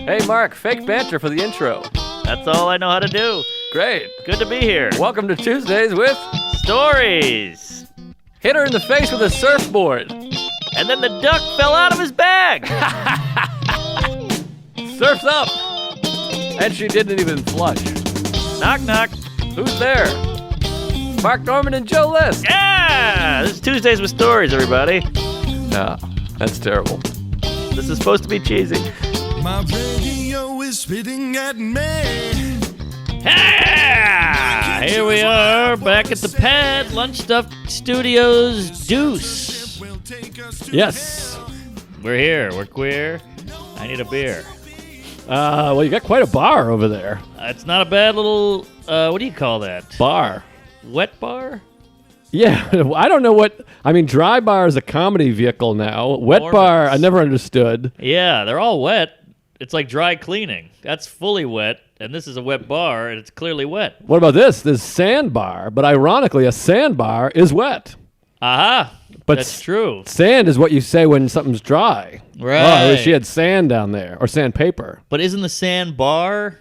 Hey, Mark, fake banter for the intro. That's all I know how to do. Great. Good to be here. Welcome to Tuesdays with Stories. Hit her in the face with a surfboard. And then the duck fell out of his bag. Surf's up. And she didn't even flush. Knock, knock. Who's there? Mark Norman and Joe List. Yeah! This is Tuesdays with Stories, everybody. Nah, that's terrible. This is supposed to be cheesy. My radio is spitting at me. Ah! Here we are, back at the Pad, Lunch Stuff Studios Deuce. Yes. We're here. We're queer. I need a beer. Well, you got quite a bar over there. It's not a bad little, what do you call that? Bar. Wet bar? Yeah, I don't know what... I mean, dry bar is a comedy vehicle now. Wet bar, I never understood. Yeah, they're all wet. It's like dry cleaning. That's fully wet, and this is a wet bar, and it's clearly wet. What about this? There's sandbar, but ironically, a sandbar is wet. Aha! But that's true. Sand is what you say when something's dry. Right. Oh, I wish she had sand down there, or sandpaper. But isn't the sand bar?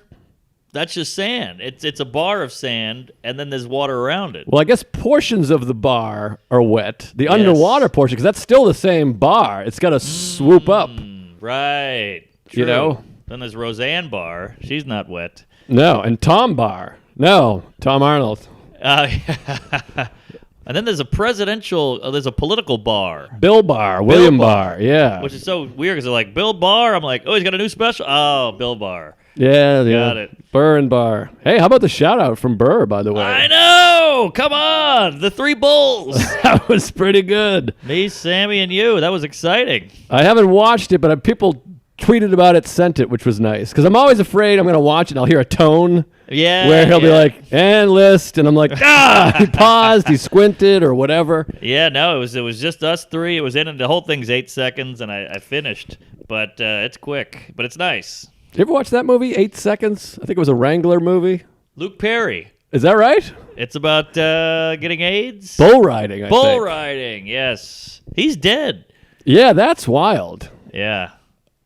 That's just sand. It's a bar of sand, and then there's water around it. Well, I guess portions of the bar are wet. The underwater portion, because that's still the same bar. It's got to swoop up. Right. True. You know? Then there's Roseanne Bar. She's not wet. No, and Tom Bar. No, Tom Arnold. And then there's a there's a political bar. Bill Bar, William Bar, yeah. Which is so weird because they're like, Bill Barr? I'm like, oh, he's got a new special? Oh, Bill Barr. Yeah. Got it. Burr and Bar. Hey, how about the shout out from Burr, by the way? I know! Come on! The Three Bulls! That was pretty good. Me, Sammy, and you. That was exciting. I haven't watched it, but people tweeted about it, sent it, which was nice. Because I'm always afraid I'm going to watch it and I'll hear a tone where he'll be like, and list, and I'm like, he paused, he squinted, or whatever. Yeah, no, it was just us three. It was in, and the whole thing's 8 seconds, and I finished. But it's quick, but it's nice. You ever watch that movie, 8 Seconds? I think it was a Wrangler movie. Luke Perry. Is that right? It's about getting AIDS? Bull riding, I think. Bull riding, yes. He's dead. Yeah, that's wild. Yeah.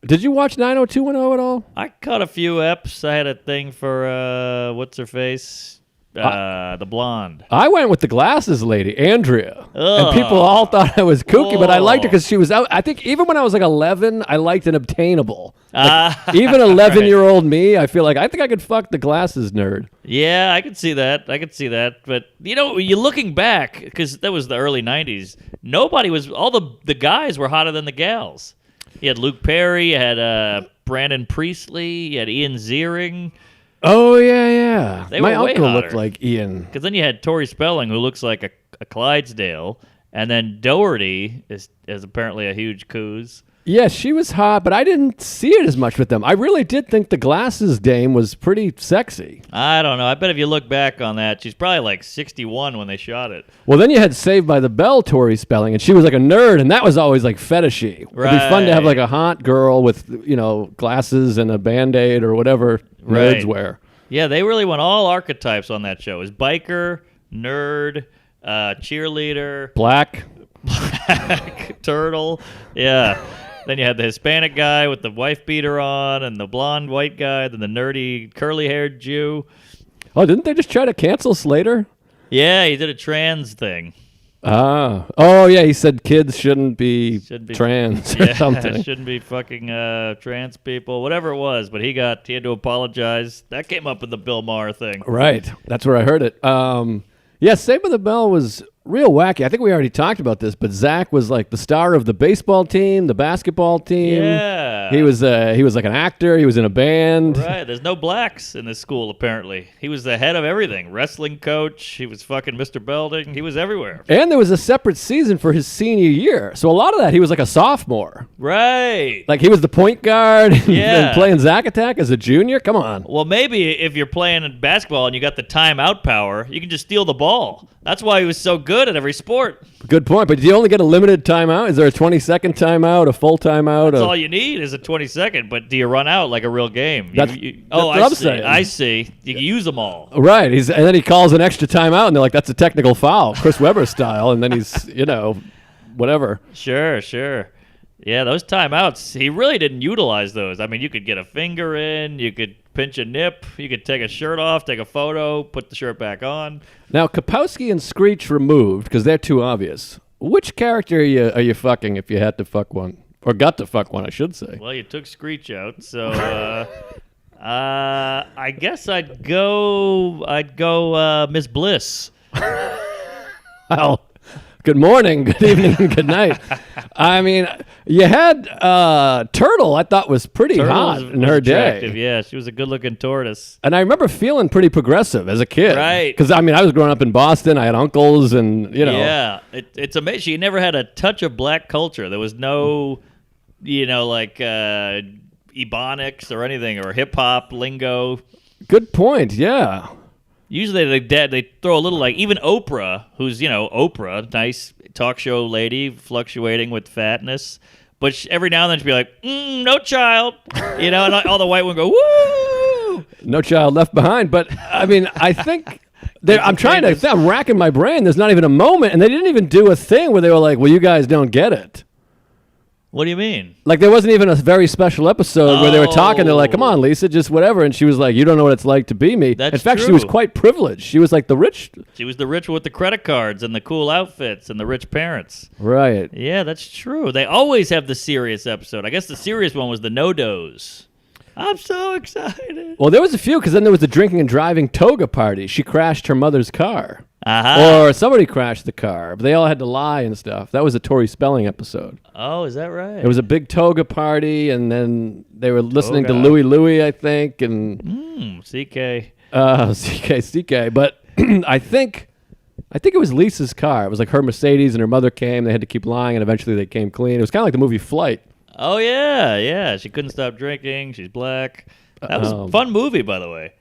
Did you watch 90210 at all? I caught a few eps. I had a thing for, what's her face? The blonde. I went with the glasses lady, Andrea. Ugh. And people all thought I was kooky, but I liked her Whoa. because she was out. I think even when I was like 11, I liked an obtainable. Like, even 11-year-old me, I feel like I think I could fuck the glasses nerd. Yeah, I could see that. But, you're looking back, because that was the early 90s, all the guys were hotter than the gals. You had Luke Perry, you had Brandon Priestley, you had Ian Ziering. Oh, yeah. They My were way uncle hotter. looked like Ian. Because then you had Tori Spelling, who looks like a Clydesdale, and then Doherty is apparently a huge coos. Yeah, she was hot, but I didn't see it as much with them. I really did think the glasses dame was pretty sexy. I don't know. I bet if you look back on that, she's probably like 61 when they shot it. Well, then you had Saved by the Bell, Tori Spelling, and she was like a nerd, and that was always like fetishy. Right. It'd be fun to have like a hot girl with, glasses and a Band-Aid or whatever nerds wear. Yeah, they really went all archetypes on that show. It was biker, nerd, cheerleader, Black. turtle. Yeah. Then you had the Hispanic guy with the wife beater on, and the blonde white guy, then the nerdy curly-haired Jew. Oh, didn't they just try to cancel Slater? Yeah, he did a trans thing. Oh, yeah, he said kids shouldn't be trans or something. Shouldn't be fucking trans people, whatever it was. But he had to apologize. That came up in the Bill Maher thing. Right, that's where I heard it. Yeah, Saved by the Bell was real wacky. I think we already talked about this, but Zach was like the star of the baseball team, the basketball team. Yeah. He was like an actor. He was in a band. Right. There's no blacks in this school, apparently. He was the head of everything. Wrestling coach. He was fucking Mr. Belding. He was everywhere. And there was a separate season for his senior year. So a lot of that, he was like a sophomore. Right. Like he was the point guard Yeah. and playing Zack Attack as a junior. Come on. Well, maybe if you're playing in basketball and you got the timeout power, you can just steal the ball. That's why he was so good at every sport. Good point. But do you only get a limited timeout? Is there a 20-second timeout, a full timeout? That's all you need is a 20-second, but do you run out like a real game? That's what I'm saying. I see. You can use them all. Right. And then he calls an extra timeout, and they're like, that's a technical foul, Chris Webber style. And then he's, whatever. Sure. Yeah, those timeouts, he really didn't utilize those. I mean, you could get a finger in, you could pinch a nip, you could take a shirt off, take a photo, put the shirt back on. Now, Kapowski and Screech removed because they're too obvious. Which character are you fucking if you had to fuck one? Or got to fuck one, I should say. Well, you took Screech out, so I guess I'd go Miss Bliss. Well, good morning, good evening, and good night. I mean, you had Turtle, I thought was pretty hot in her day. Yeah, she was a good-looking tortoise. And I remember feeling pretty progressive as a kid. Right. Because, I mean, I was growing up in Boston. I had uncles and, you know. Yeah, it's amazing. She never had a touch of black culture. There was no, like ebonics or anything or hip-hop lingo. Good point, yeah. Usually they throw a little, like, even Oprah, who's, Oprah, nice talk show lady, fluctuating with fatness. But every now and then she'd be like, no child. And all the white women go, woo! No child left behind. But, I mean, I think, I'm racking my brain. There's not even a moment. And they didn't even do a thing where they were like, well, you guys don't get it. What do you mean? Like, there wasn't even a very special episode where they were talking. They're like, come on, Lisa, just whatever. And she was like, you don't know what it's like to be me. In fact, true. She was quite privileged. She was like the rich. She was the rich with the credit cards and the cool outfits and the rich parents. Right. Yeah, that's true. They always have the serious episode. I guess the serious one was the no-dos. I'm so excited. Well, there was a few, because then there was the drinking and driving toga party. She crashed her mother's car. Uh-huh. Or somebody crashed the car. But they all had to lie and stuff. That was a Tori Spelling episode. Oh, is that right? It was a big toga party, and then they were listening to Louie, I think, and CK. CK. But I think it was Lisa's car. It was like her Mercedes, and her mother came. They had to keep lying, and eventually they came clean. It was kind of like the movie Flight. Oh yeah. She couldn't stop drinking. She's black. That was a fun movie, by the way.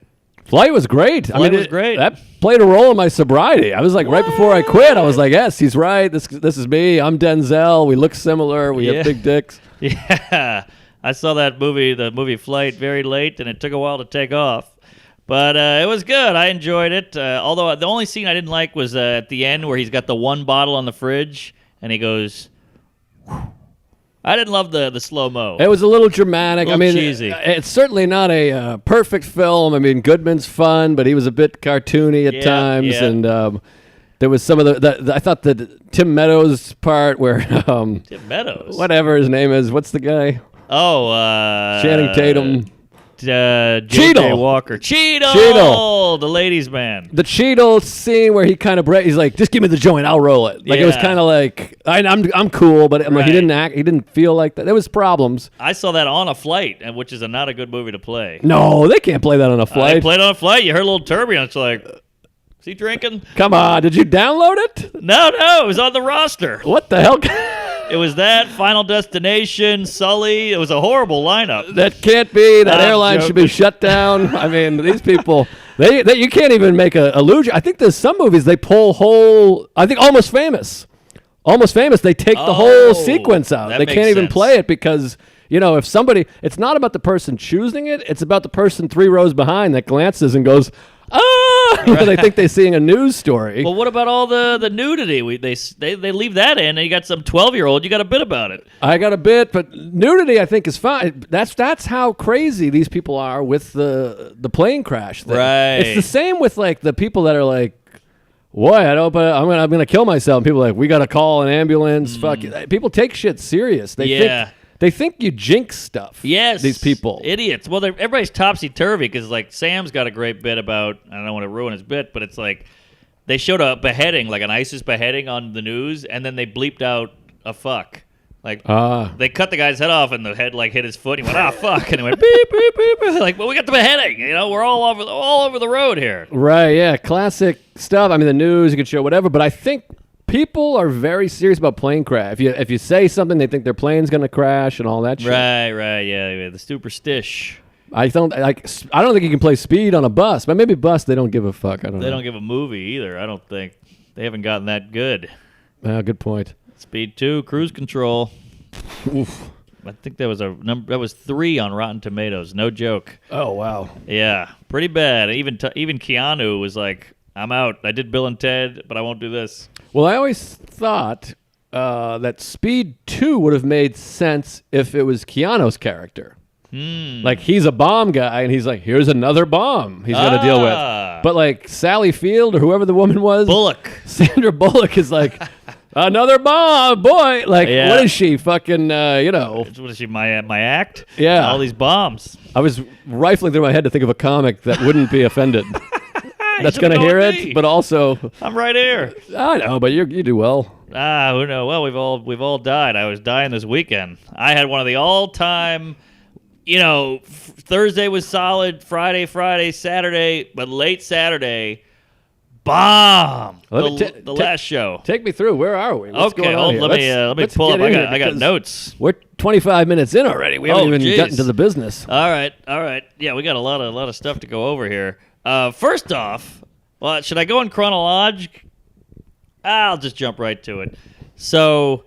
Flight was great. Flight was great. That played a role in my sobriety. I was like, right before I quit, I was like, yes, he's right. This is me. I'm Denzel. We look similar. We have big dicks. Yeah. I saw that movie, the movie Flight, very late, and it took a while to take off. But it was good. I enjoyed it. Although the only scene I didn't like was at the end where he's got the one bottle on the fridge, and he goes... I didn't love the slow-mo. It was a little dramatic. Cheesy. It's certainly not a perfect film. I mean, Goodman's fun, but he was a bit cartoony at times. Yeah. And there was some of I thought the Tim Meadows part where... Tim Meadows? Whatever his name is. What's the guy? Oh, Channing Tatum. J.J. Walker. Cheadle, the ladies' man. The Cheadle scene where he kind of he's like, just give me the joint, I'll roll it. Like it was kind of like I'm cool, but I'm like, he didn't feel like that. There was problems. I saw that on a flight, which is not a good movie to play. No, they can't play that on a flight. They played on a flight. You heard a little turbulence. Like, is he drinking? Come on, did you download it? No, it was on the roster. What the hell? It was that, Final Destination, Sully. It was a horrible lineup. That can't be. That airline should be shut down. I mean, these people, they you can't even make a illusion. I think there's some movies they pull whole. I think Almost Famous. They take the whole sequence out. They can't even play it because, if somebody, it's not about the person choosing it. It's about the person 3 rows behind that glances and goes, Right. They think they're seeing a news story. Well, what about all the nudity? They leave that in, and you got some 12-year-old. You got a bit about it. I got a bit, but nudity I think is fine. That's how crazy these people are with the plane crash thing. Right. It's the same with like the people that are like, "Boy, I'm gonna kill myself." And people are like, "We gotta call an ambulance." Fuck it. People take shit serious. They think you jinx stuff. Yes. These people. Idiots. Well, everybody's topsy-turvy because, like, Sam's got a great bit about, I don't want to ruin his bit, but it's like they showed a beheading, like an ISIS beheading on the news, and then they bleeped out a fuck. Like, they cut the guy's head off, and the head, like, hit his foot. He went, fuck. And he went, beep, beep, beep. Like, well, we got the beheading. We're all over the road here. Right, yeah. Classic stuff. I mean, the news, you can show whatever, but I think people are very serious about plane crash. If you say something, they think their plane's going to crash and all that shit. Right, yeah. The superstish. I don't think you can play Speed on a bus, but maybe bus they don't give a fuck. I don't know. They don't give a movie either. I don't think they haven't gotten that good. Good point. Speed 2, Cruise Control. Oof. I think that was that was 3 on Rotten Tomatoes. No joke. Oh wow. Yeah, pretty bad. Even Keanu was like, "I'm out. I did Bill and Ted, but I won't do this." Well, I always thought that Speed 2 would have made sense if it was Keanu's character. Like, he's a bomb guy, and he's like, here's another bomb he's got to deal with. But, like, Sally Field or whoever the woman was. Bullock. Sandra Bullock is like, another bomb, boy. Like, what is she? Fucking, What is she, my act? Yeah. All these bombs. I was rifling through my head to think of a comic that wouldn't be offended. That's going to hear it, but also... I'm right here. I know, but you do well. Who knows? Well, we've all died. I was dying this weekend. I had one of the all-time... Thursday was solid, Friday, Saturday, but late Saturday, bomb. The last show. Take me through. Where are we? What's going on here? Let me pull up. I got notes. We're 25 minutes in already. We haven't even gotten to the business. All right. Yeah, we got a lot of stuff to go over here. First off, should I go in chronologic? I'll just jump right to it. So,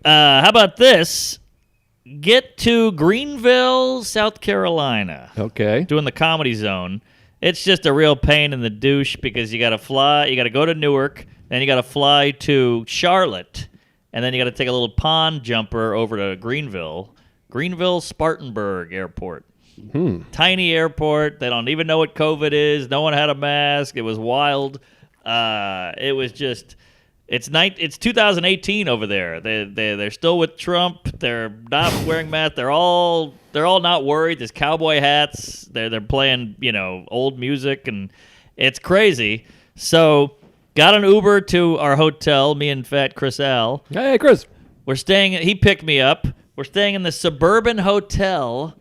how about this? Get to Greenville, South Carolina. Okay. Doing the Comedy Zone. It's just a real pain in the douche because you got to fly. You got to go to Newark, then you got to fly to Charlotte, and then you got to take a little pond jumper over to Greenville Spartanburg Airport. Tiny airport. They don't even know what COVID is. No one had a mask. It was wild. It was just... It's 2018 over there. They're still with Trump. They're not wearing masks. They're all not worried. There's cowboy hats. They're playing old music, and it's crazy. So got an Uber to our hotel. Me and Fat Chris Al. Hey, Chris. We're staying. He picked me up. We're staying in the Suburban Hotel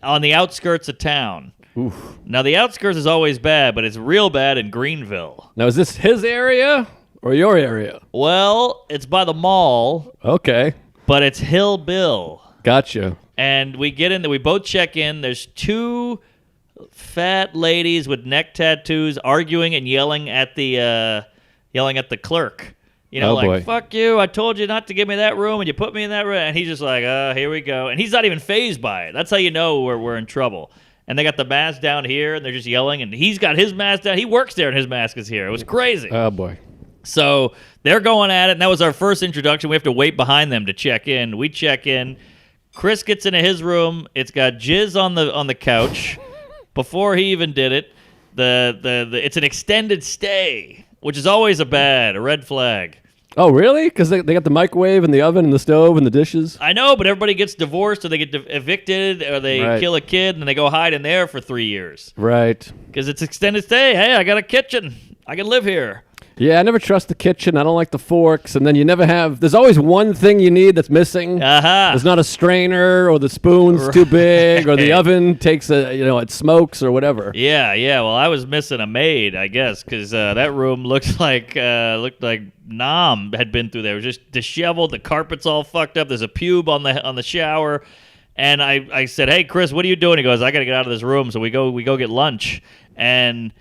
on the outskirts of town. Oof. Now the outskirts is always bad, but it's real bad in Greenville. Now is this his area? Or your area? Well, it's by the mall. Okay. But it's Hill Bill. Gotcha. And we get in there. We both check in. There's two fat ladies with neck tattoos arguing and yelling at the clerk. Boy. Fuck you. I told you not to give me that room, and you put me in that room. And he's just like, here we go. And he's not even fazed by it. That's how you know we're in trouble. And they got the mask down here, and they're just yelling. And he's got his mask down. He works there, and his mask is here. It was crazy. Oh, boy. So they're going at it, and that was our first introduction. We have to wait behind them to check in. We check in. Chris gets into his room. It's got jizz on the couch. Before he even did it, it's an extended stay, which is always a red flag. Oh, really? Because they got the microwave and the oven and the stove and the dishes? I know, but everybody gets divorced or they get evicted or they kill a kid and they go hide in there for 3 years. Right. Because it's extended stay. Hey, I got a kitchen. I can live here. Yeah, I never trust the kitchen. I don't like the forks. And then you never have... There's always one thing you need that's missing. Uh-huh. There's not a strainer or the spoon's too big or the oven takes it smokes or whatever. Yeah. Well, I was missing a maid, I guess, because that room looked like Nam had been through there. It was just disheveled. The carpet's all fucked up. There's a pube on the shower. And I said, hey, Chris, what are you doing? He goes, I got to get out of this room. So we go get lunch. And...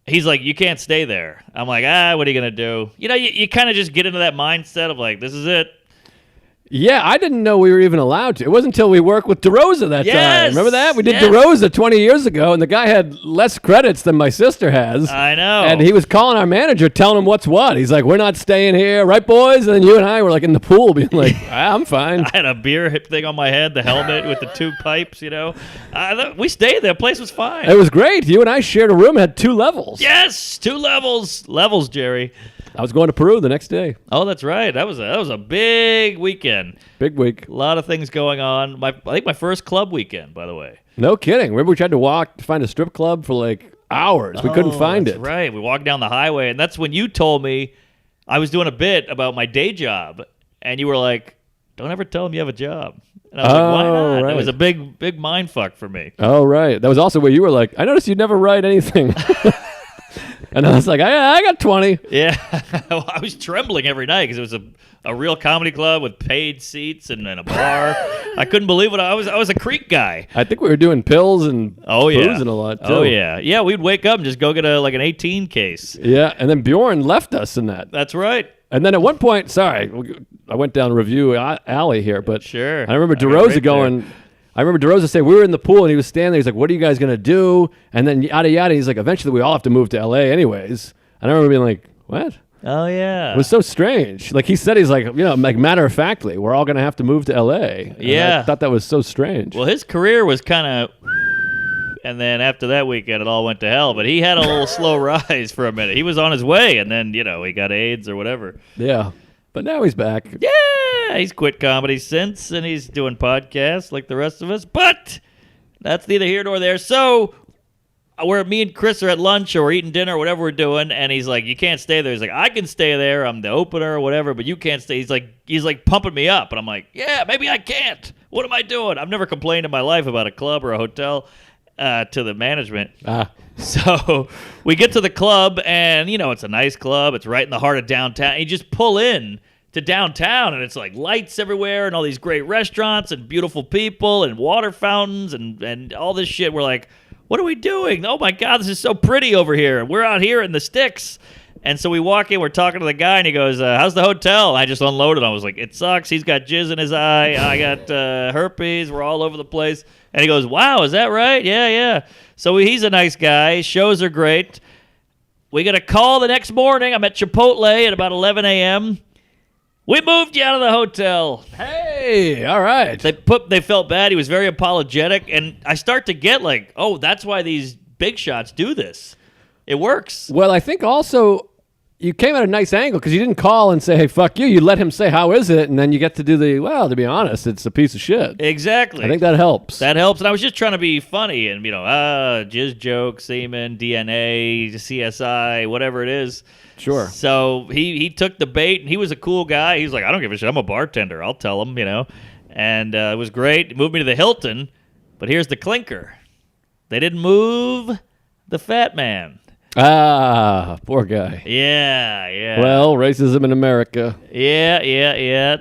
he's like, you can't stay there. I'm like, what are you going to do? You kind of just get into that mindset of like, this is it. Yeah, I didn't know we were even allowed to. It wasn't until we worked with DeRosa that time. Remember that? We did DeRosa 20 years ago, and the guy had less credits than my sister has. I know. And he was calling our manager, telling him what's what. He's like, we're not staying here. Right, boys? And then you and I were like in the pool being like, I'm fine. I had a beer hip thing on my head, the helmet with the two pipes, we stayed there. The place was fine. It was great. You and I shared a room, had 2 levels. Yes, 2 levels. Levels, Jerry. I was going to Peru the next day. Oh, that's right. That was a big weekend. Big week. A lot of things going on. I think my first club weekend, by the way. No kidding. Remember we tried to find a strip club for like hours. We couldn't find it. Right. We walked down the highway, and that's when you told me I was doing a bit about my day job, and you were like, don't ever tell them you have a job. And I was like, why not? Right. It was a big mind fuck for me. Oh, right. That was also where you were like, I noticed you never write anything. And I was like, I got 20. Yeah. Well, I was trembling every night because it was a real comedy club with paid seats and a bar. I couldn't believe it. I was a Creek guy. I think we were doing pills and boozing a lot, too. Oh, yeah. Yeah, we'd wake up and just go get an 18 case. Yeah, and then Bjorn left us in that. That's right. And then at one point, sorry, I went down review alley here, but sure. I remember DeRosa going... I remember DeRosa saying, we were in the pool, and he was standing there. He's like, what are you guys going to do? And then yada, yada. He's like, eventually we all have to move to L.A. anyways. And I remember being like, what? Oh, yeah. It was so strange. Like he said, he's like, like matter of factly, we're all going to have to move to L.A. And I thought that was so strange. Well, his career was kind of, and then after that weekend, it all went to hell. But he had a little slow rise for a minute. He was on his way, and then, he got AIDS or whatever. Yeah. But now he's back. Yeah, he's quit comedy since, and he's doing podcasts like the rest of us. But that's neither here nor there. So me and Chris are at lunch or we're eating dinner or whatever we're doing, and he's like, you can't stay there. He's like, I can stay there. I'm the opener or whatever, but you can't stay. He's like pumping me up, and I'm like, yeah, maybe I can't. What am I doing? I've never complained in my life about a club or a hotel to the management. So we get to the club, and, it's a nice club. It's right in the heart of downtown. You just pull in to downtown, and it's like lights everywhere and all these great restaurants and beautiful people and water fountains and all this shit. We're like, what are we doing? Oh, my God, this is so pretty over here. We're out here in the sticks. And so we walk in, we're talking to the guy, and he goes, how's the hotel? And I just unloaded. I was like, it sucks. He's got jizz in his eye. I got herpes. We're all over the place. And he goes, wow, is that right? Yeah. So he's a nice guy. Shows are great. We got a call the next morning. I'm at Chipotle at about 11 a.m. We moved you out of the hotel. Hey, all right. They felt bad. He was very apologetic. And I start to get like, oh, that's why these big shots do this. It works. Well, I think also you came at a nice angle because you didn't call and say, hey, fuck you. You let him say, how is it? And then you get to do to be honest, it's a piece of shit. Exactly. I think that helps. That helps. And I was just trying to be funny and, jizz joke, semen, DNA, CSI, whatever it is. Sure. So he took the bait, and he was a cool guy. He was like, I don't give a shit. I'm a bartender. I'll tell him, And it was great. He moved me to the Hilton. But here's the clinker. They didn't move the fat man. Ah, poor guy. Yeah. Well, racism in America. Yeah.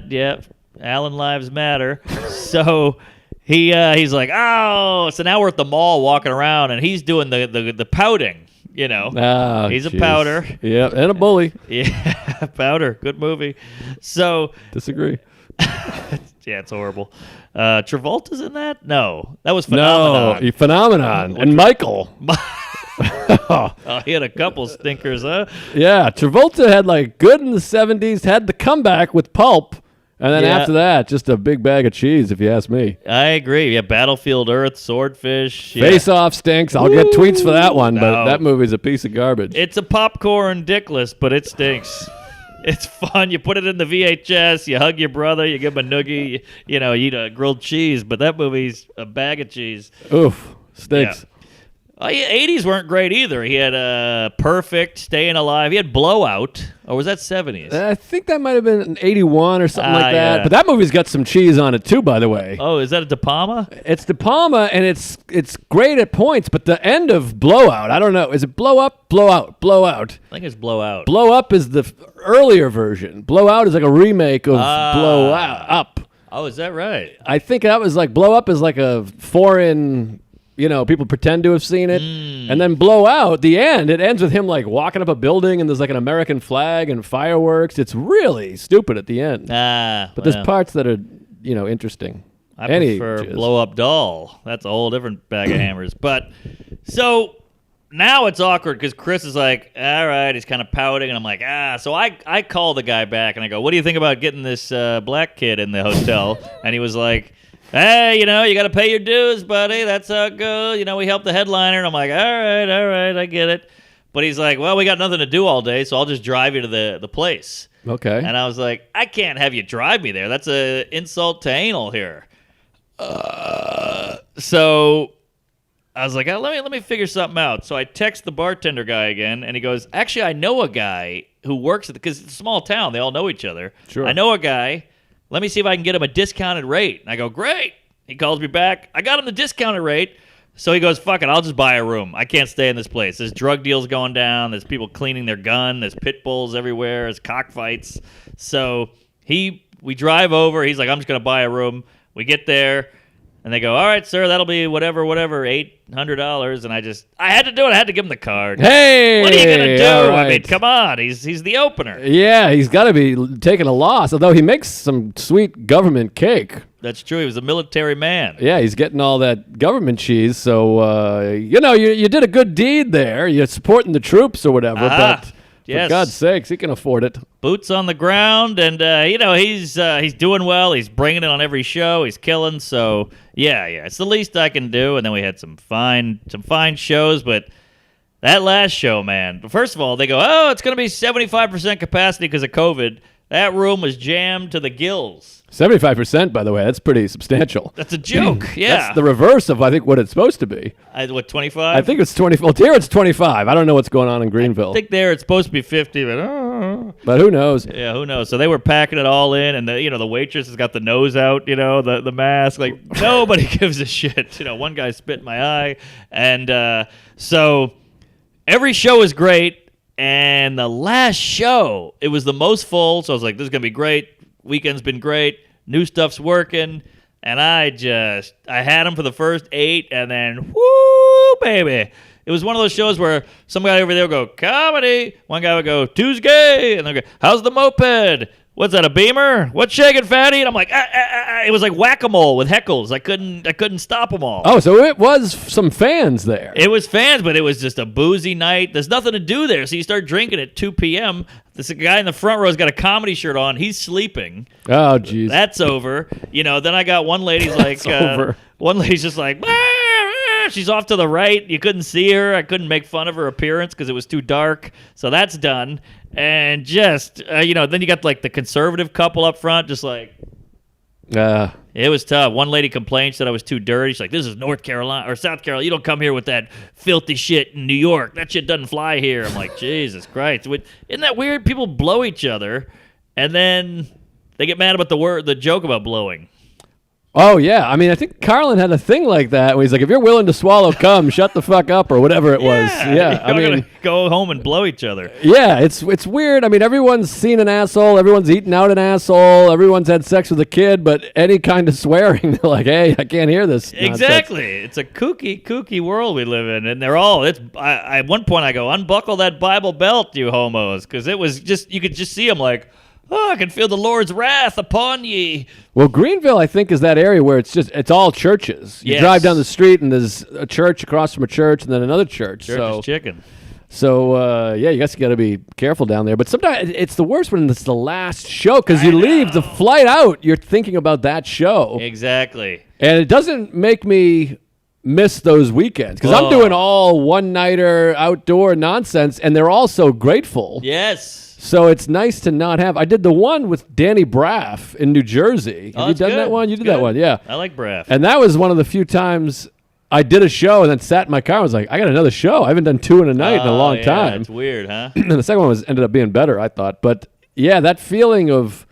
Allen lives matter. So he's like, oh, so now we're at the mall walking around, and he's doing the pouting, Oh, he's a powder. Yeah, and a bully. Yeah, Powder. Good movie. So Disagree. yeah, it's horrible. Travolta's in that? No, that was Phenomenon. No, Phenomenon. And Michael. Oh, he had a couple stinkers, huh? Yeah, Travolta had good in the 70s, had the comeback with Pulp, and then after that, just a big bag of cheese, if you ask me. I agree. Yeah, Battlefield Earth, Swordfish. Yeah. Face Off stinks. I'll get tweets for that one, but that movie's a piece of garbage. It's a popcorn dickless, but it stinks. It's fun. You put it in the VHS, you hug your brother, you give him a noogie, you eat a grilled cheese, but that movie's a bag of cheese. Oof, stinks. Yeah. 80s weren't great either. He had Perfect, Staying Alive. He had Blowout. Or was that 70s? I think that might have been 81 or something like that. Yeah. But that movie's got some cheese on it too, by the way. Oh, is that a De Palma? It's De Palma, and it's great at points, but the end of Blowout, I don't know. Is it Blow Up? Blowout. Blowout. I think it's Blowout. Blow Up is the earlier version. Blowout is like a remake of Blow Up. Oh, is that right? I think that was Blow Up is like a foreign... people pretend to have seen it. And then Blow Out, the end, it ends with him walking up a building and there's an American flag and fireworks. It's really stupid at the end. But there's parts that are, interesting. I prefer Blow Up Doll. That's a whole different bag of hammers. But so now it's awkward because Chris is like, all right, he's kind of pouting. And I'm like, So I call the guy back and I go, what do you think about getting this black kid in the hotel? And he was like, hey, you got to pay your dues, buddy. That's how it goes. We help the headliner. And I'm like, all right, I get it. But he's like, well, we got nothing to do all day, so I'll just drive you to the place. Okay. And I was like, I can't have you drive me there. That's an insult to anal here. So I was like, let me figure something out. So I text the bartender guy again, and he goes, actually, I know a guy who works at because it's a small town. They all know each other. Sure. I know a guy. Let me see if I can get him a discounted rate. And I go, great. He calls me back. I got him the discounted rate. So he goes, fuck it, I'll just buy a room. I can't stay in this place. There's drug deals going down. There's people cleaning their gun. There's pit bulls everywhere. There's cockfights. So we drive over. He's like, I'm just going to buy a room. We get there. And they go, all right, sir, that'll be whatever, $800. And I had to do it. I had to give him the card. Hey! What are you going to do? Right. I mean, come on. He's the opener. Yeah, he's got to be taking a loss, although he makes some sweet government cake. That's true. He was a military man. Yeah, he's getting all that government cheese. So, you did a good deed there. You're supporting the troops or whatever. But Yes. For God's sakes, he can afford it. Boots on the ground, and he's doing well. He's bringing it on every show. He's killing. So yeah, it's the least I can do. And then we had some fine shows, but that last show, man. First of all, they go, oh, it's going to be 75% capacity because of COVID. That room was jammed to the gills. 75%, by the way, that's pretty substantial. That's a joke. Yeah, that's the reverse of I think what it's supposed to be. What, 25? I think it's 20. Well, here it's 25. I don't know what's going on in Greenville. I think there it's supposed to be 50, but who knows? Yeah, who knows? So they were packing it all in, and the waitress has got the nose out, the mask. Like nobody gives a shit. One guy spit in my eye, and so every show is great. And the last show, it was the most full, so I was like, this is going to be great. Weekend's been great. New stuff's working. And I had them for the first 8, and then, whoo, baby. It was one of those shows where some guy over there would go, comedy. One guy would go, Tuesday. And they'd go, how's the moped? What's that, a Beamer? What's shaking, fatty? And I'm like, It was like whack-a-mole with heckles. I couldn't stop them all. Oh, so it was some fans there. It was fans, but it was just a boozy night. There's nothing to do there, so you start drinking at 2 p.m. This guy in the front row's got a comedy shirt on. He's sleeping. Oh, jeez. That's over. Then I got one lady's like, over. One lady's just like, she's off to the right. You couldn't see her. I couldn't make fun of her appearance because it was too dark. So that's done. And just, then you got like the conservative couple up front, just like, it was tough. One lady complained, said I was too dirty. She's like, this is North Carolina or South Carolina. You don't come here with that filthy shit in New York. That shit doesn't fly here. I'm like, Jesus Christ. Isn't that weird? People blow each other, and then they get mad about the joke about blowing. Oh, yeah. I mean, I think Carlin had a thing like that where he's like, if you're willing to swallow cum, shut the fuck up or whatever it was. Yeah. I mean, go home and blow each other. Yeah, it's weird. I mean, everyone's seen an asshole. Everyone's eaten out an asshole. Everyone's had sex with a kid, but any kind of swearing, they're like, hey, I can't hear this. Exactly. Nonsense. It's a kooky world we live in. And they're all, at one point I go, unbuckle that Bible belt, you homos. Because it was just, you could just see them like, oh, I can feel the Lord's wrath upon ye. Well, Greenville, I think, is that area where it's all churches. You drive down the street and there's a church across from a church and then another church. Church is chicken. So, you guys got to be careful down there. But sometimes it's the worst when it's the last show because you leave the flight out. You're thinking about that show. Exactly. And it doesn't make me miss those weekends because I'm doing all one-nighter outdoor nonsense, and they're all so grateful. Yes. So it's nice to not have. I did the one with Danny Braff in New Jersey. Have you done that one? You did that one, yeah. I like Braff. And that was one of the few times I did a show and then sat in my car and was like, I got another show. I haven't done 2 in a night in a long time. It's weird, huh? And the second one ended up being better, I thought. But yeah, that feeling of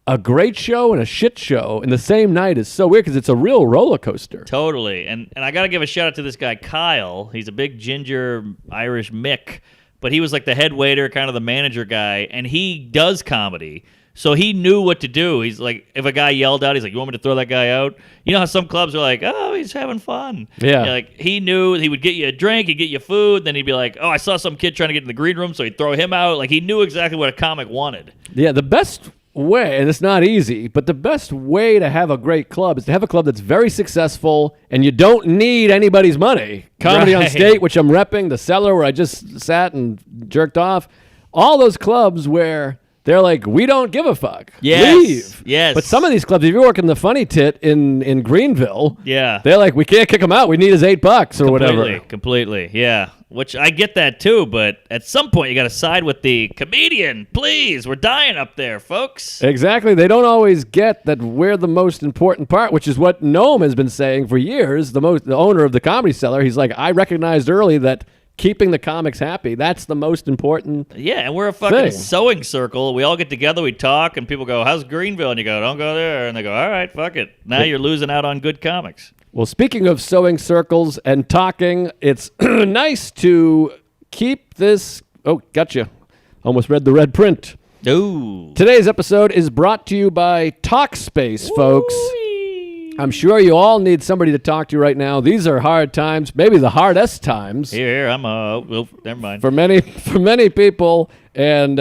a great show and a shit show in the same night is so weird because it's a real roller coaster. Totally. And I got to give a shout out to this guy, Kyle. He's a big ginger Irish Mick. But he was like the head waiter, kind of the manager guy, and he does comedy. So he knew what to do. He's like, if a guy yelled out, he's like, you want me to throw that guy out? You know how some clubs are like, oh, he's having fun. Yeah. Like, he knew he would get you a drink, he'd get you food, then he'd be like, oh, I saw some kid trying to get in the green room, so he'd throw him out. Like, he knew exactly what a comic wanted. Yeah, the best way, and it's not easy, but the best way to have a great club is to have a club that's very successful and you don't need anybody's money. Comedy on State, which I'm repping, the Cellar where I just sat and jerked off. All those clubs where they're like, we don't give a fuck. Yes. Leave. Yes. But some of these clubs, if you're working the Funny Tit in Greenville, yeah, they're like, we can't kick him out. We need his $8 or whatever. Completely. Yeah. Which I get that too, but at some point you got to side with the comedian. Please, we're dying up there, folks. Exactly. They don't always get that we're the most important part, which is what Noam has been saying for years. The owner of the Comedy Cellar, he's like, I recognized early that keeping the comics happy, that's the most important Yeah, and we're a fucking sewing circle. We all get together, we talk, and people go, how's Greenville? And you go, don't go there. And they go, all right, fuck it. Now you're losing out on good comics. Well, speaking of sewing circles and talking, it's nice to keep this... Oh, gotcha. Almost read the red print. Ooh. Today's episode is brought to you by Talkspace, folks. I'm sure you all need somebody to talk to right now. These are hard times, maybe the hardest times. Here, I'm well, never mind. For many people, And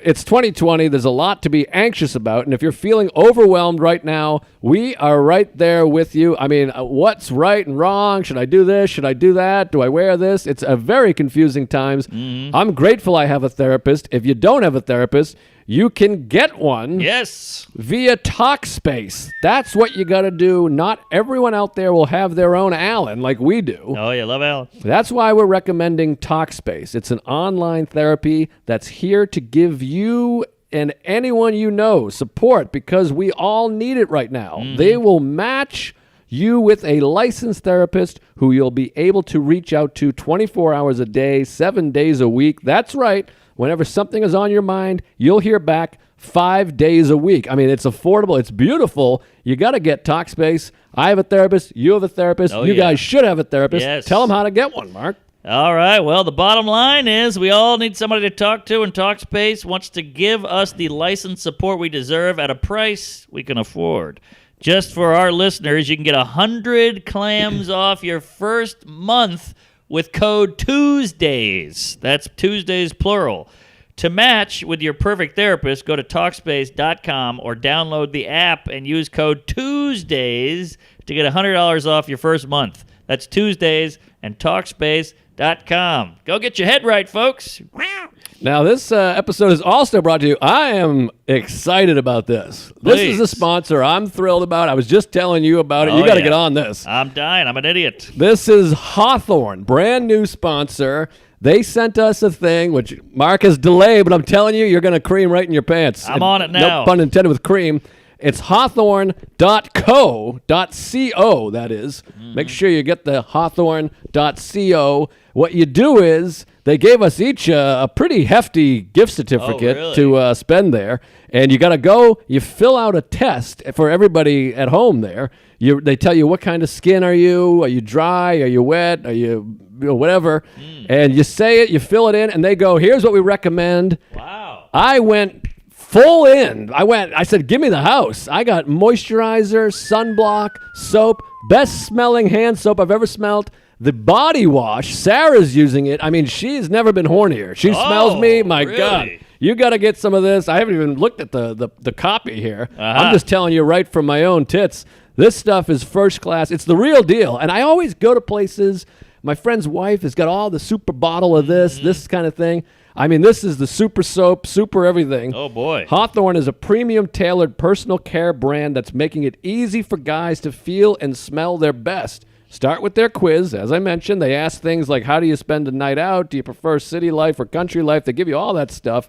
it's 2020. There's a lot to be anxious about. And if you're feeling overwhelmed right now, we are right there with you. I mean, what's right and wrong? Should I do this? Should I do that? Do I wear this? It's a very confusing times. I'm grateful I have a therapist. If you don't have a therapist, you can get one. Yes. Via Talkspace. That's what you got to do. Not everyone out there will have their own Alan like we do. Oh, yeah, love Alan. That's why we're recommending Talkspace. It's an online therapy that's here to give you and anyone you know support because we all need it right now. They will match you with a licensed therapist who you'll be able to reach out to 24 hours a day, 7 days a week. That's right. Whenever something is on your mind, you'll hear back 5 days a week. I mean, it's affordable. It's beautiful. You got to get Talkspace. I have a therapist. You have a therapist. You guys should have a therapist. Yes. Tell them how to get one, Mark. All right. Well, the bottom line is we all need somebody to talk to, and Talkspace wants to give us the license support we deserve at a price we can afford. Just for our listeners, you can get 100 clams off your first month with code Tuesdays. That's Tuesdays plural. To match with your perfect therapist, go to Talkspace.com or download the app and use code Tuesdays to get $100 off your first month. That's Tuesdays and Talkspace.com. Go get your head right, folks. Now, this episode is also brought to you. I am excited about this. This is a sponsor I'm thrilled about. I was just telling you about it. You got to get on this. I'm dying. I'm an idiot. This is Hawthorne, brand new sponsor. They sent us a thing, which Mark has delayed, but I'm telling you, you're going to cream right in your pants. I'm on it now. No pun intended with cream. It's hawthorne.co, that is. Make sure you get the hawthorne.co. What you do is they gave us each a pretty hefty gift certificate to spend there. And you got to go, you fill out a test for everybody at home there. They tell you what kind of skin are you? Are you dry? Are you wet? Are you whatever? And you say it, you fill it in, and they go, here's what we recommend. Wow. I went full in. I said, give me the house. I got moisturizer, sunblock, soap, best smelling hand soap I've ever smelled. The body wash, Sarah's using it. I mean, she's never been hornier. She smells me. My God. You got to get some of this. I haven't even looked at the copy here. I'm just telling you right from my own tits. This stuff is first class. It's the real deal. And I always go to places. My friend's wife has got all the super bottle of this kind of thing. I mean, this is the super soap, super everything. Oh, boy. Hawthorne is a premium tailored personal care brand that's making it easy for guys to feel and smell their best. Start with their quiz. As I mentioned, they ask things like, how do you spend a night out? Do you prefer city life or country life? They give you all that stuff.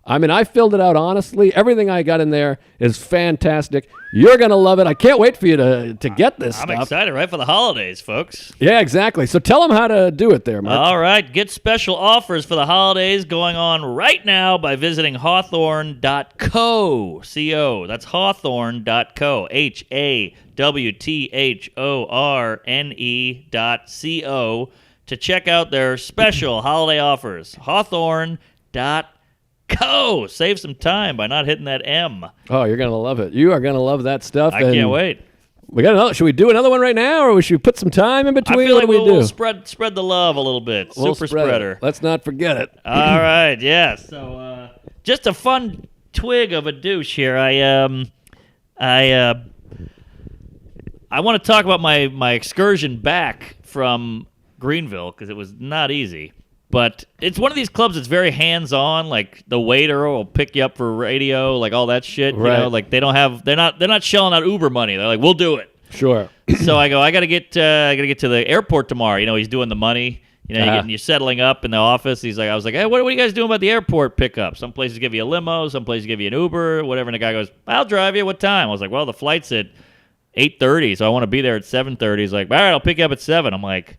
I mean, I filled it out honestly. Everything I got in there is fantastic. You're going to love it. I can't wait for you to get this stuff. I'm excited, right, for the holidays, folks. Yeah, exactly. So tell them how to do it there, Mark. All right. Get special offers for the holidays going on right now by visiting hawthorne.co. C-O. That's hawthorne.co. HAWTHORNE.co to check out their special holiday offers. Hawthorne.co. Save some time by not hitting that M. Oh, you're going to love it. You are going to love that stuff. I can't wait. We got another. Should we do another one right now, or should we put some time in between? I feel like what do we do? We'll spread the love a little bit. We'll Super spread spreader. It. Let's not forget it. All right, yeah. So just a fun twig of a douche here. I want to talk about my excursion back from Greenville because it was not easy. But it's one of these clubs that's very hands-on. Like the waiter will pick you up for radio, like all that shit. Right. You know, like they're not shelling out Uber money. They're like, we'll do it. Sure. So I go, I gotta get to the airport tomorrow. You know, he's doing the money. You know, you're settling up in the office. I was like, hey, what are you guys doing about the airport pickup? Some places give you a limo, some places give you an Uber, whatever. And the guy goes, I'll drive you. What time? I was like, well, the flight's at 8:30, so I want to be there at 7:30. He's like, all right, I'll pick you up at 7. I'm like,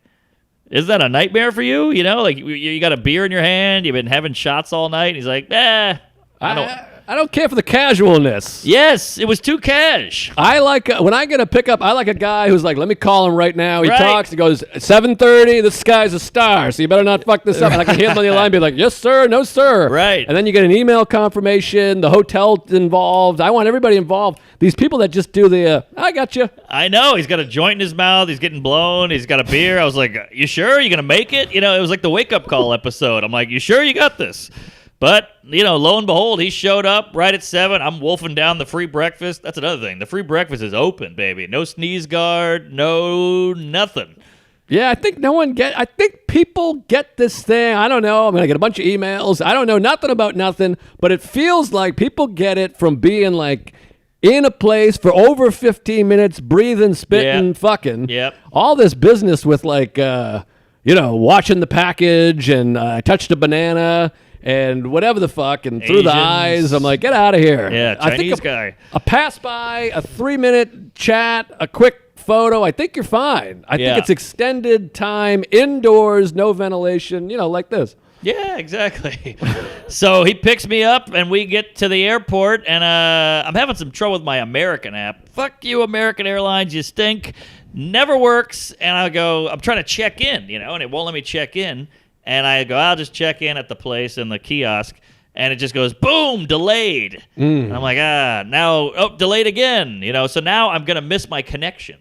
is that a nightmare for you? You know, like you got a beer in your hand, you've been having shots all night. And he's like, I don't care for the casualness. Yes, it was too cash. I like when I get a pickup. I like a guy who's like, let me call him right now. He Right. talks. He goes 7:30. This guy's a star, so you better not fuck this up. And I can hear him on the line, be like, yes sir, no sir. Right. And then you get an email confirmation. The hotel's involved. I want everybody involved. These people that just do the, I got you. I know. He's got a joint in his mouth. He's getting blown. He's got a beer. I was like, you sure? You going to make it? You know, it was like the wake-up call episode. I'm like, you sure you got this? But, lo and behold, he showed up right at 7. I'm wolfing down the free breakfast. That's another thing. The free breakfast is open, baby. No sneeze guard, no nothing. Yeah, I think I think people get this thing. I don't know. I'm going to get a bunch of emails. I don't know nothing about nothing, but it feels like people get it from being like in a place for over 15 minutes, breathing, spitting, fucking. Yep. All this business with like, watching the package and I touched a banana and whatever the fuck and through the eyes. I'm like, get out of here. Yeah, Chinese guy. A pass by, a 3-minute chat, a quick photo, I think you're fine. I think it's extended time, indoors, no ventilation, like this. Yeah, exactly. So he picks me up, and we get to the airport, and I'm having some trouble with my American app. Fuck you, American Airlines, you stink. Never works, and I'm trying to check in, and it won't let me check in. And I go, I'll just check in at the place in the kiosk. And it just goes, boom, delayed. And I'm like, delayed again. So now I'm going to miss my connection.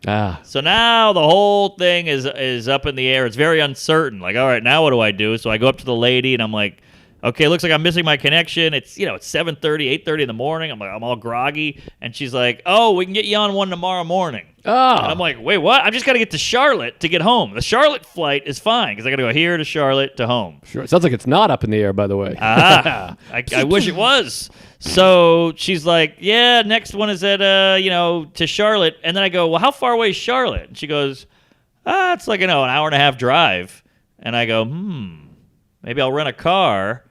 So now the whole thing is up in the air. It's very uncertain. Like, all right, now what do I do? So I go up to the lady, and I'm like, okay, looks like I'm missing my connection. It's, it's 7:30, 8:30 in the morning. I'm like, I'm all groggy. And she's like, oh, we can get you on one tomorrow morning. Oh. And I'm like, wait, what? I've just got to get to Charlotte to get home. The Charlotte flight is fine because I got to go here to Charlotte to home. Sure. It sounds like it's not up in the air, by the way. I wish it was. So she's like, yeah, next one is at, to Charlotte. And then I go, well, how far away is Charlotte? And she goes, it's like, an hour and a half drive. And I go, maybe I'll rent a car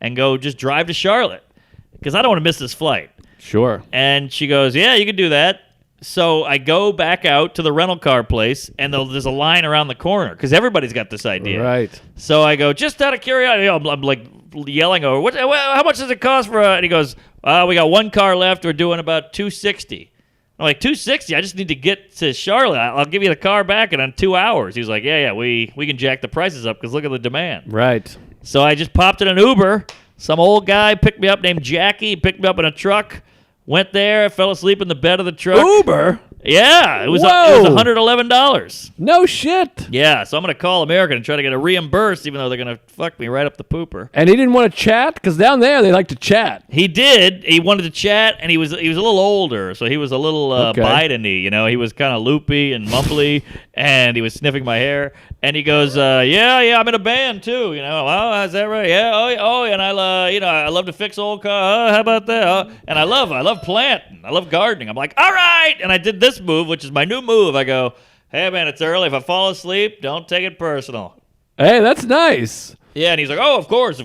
and go just drive to Charlotte because I don't want to miss this flight. Sure. And she goes, yeah, you can do that. So I go back out to the rental car place, and there's a line around the corner because everybody's got this idea. Right. So I go, just out of curiosity, I'm like yelling over, how much does it cost for and he goes, we got one car left. We're doing about $260. I'm like, $260? I just need to get to Charlotte. I'll give you the car back in 2 hours. He's like, yeah, we can jack the prices up because look at the demand. Right. So I just popped in an Uber. Some old guy picked me up named Jackie, picked me up in a truck. Went there, fell asleep in the bed of the truck. Uber? Yeah, it was $111. No shit. Yeah, so I'm going to call American and try to get a reimbursed, even though they're going to fuck me right up the pooper. And he didn't want to chat? Because down there, they like to chat. He did. He wanted to chat, and he was a little older, so he was a little Biden-y, He was kind of loopy and mumbly, and he was sniffing my hair. And he goes, yeah, I'm in a band, too, Oh, is that right? Yeah, and I love to fix old cars. How about that? And I love planting. I love gardening. I'm like, all right. And I did this move, which is my new move. I go, hey, man, it's early. If I fall asleep, don't take it personal. Hey, that's nice. Yeah, and he's like, oh, of course.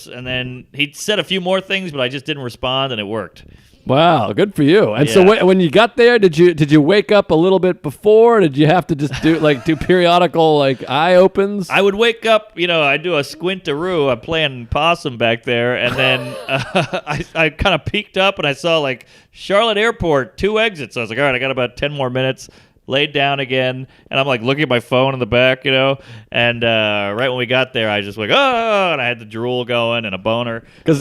And then he said a few more things, but I just didn't respond, and it worked. Wow, good for you. And so when you got there, did you wake up a little bit before? Or did you have to just do periodical eye opens? I would wake up, I do a squint-a-roo. I'm playing possum back there, and then I kind of peeked up and I saw Charlotte Airport, 2 exits. So I was like, all right, I got about 10 more minutes. Laid down again, and I'm looking at my phone in the back, and right when we got there, I just and I had the drool going and a boner. Because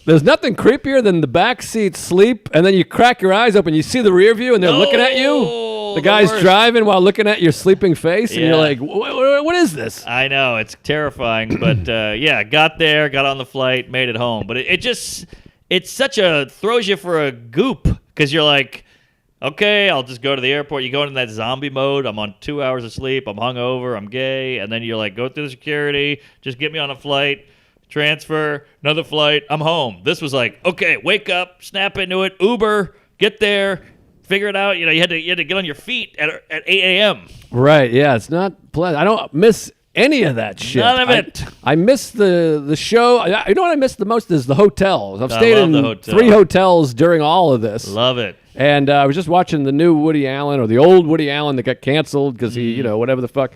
there's nothing creepier than the back seat sleep, and then you crack your eyes open, you see the rear view, and they're looking at you. The guy's driving while looking at your sleeping face, and you're like, what is this? I know, it's terrifying, but got there, got on the flight, made it home. But it's such throws you for a goop, because you're like, okay, I'll just go to the airport. You go into that zombie mode. I'm on 2 hours of sleep. I'm hungover. I'm gay. And then you're like, go through the security. Just get me on a flight. Transfer. Another flight. I'm home. This was like, okay, wake up. Snap into it. Uber. Get there. Figure it out. You had to get on your feet at 8 a.m. Right. Yeah. It's not pleasant. I don't miss any of that shit. None of it. I miss the show. You know what I miss the most is the hotels. I've stayed in 3 hotels during all of this. Love it. And I was just watching the new Woody Allen or the old Woody Allen that got canceled because he, whatever the fuck.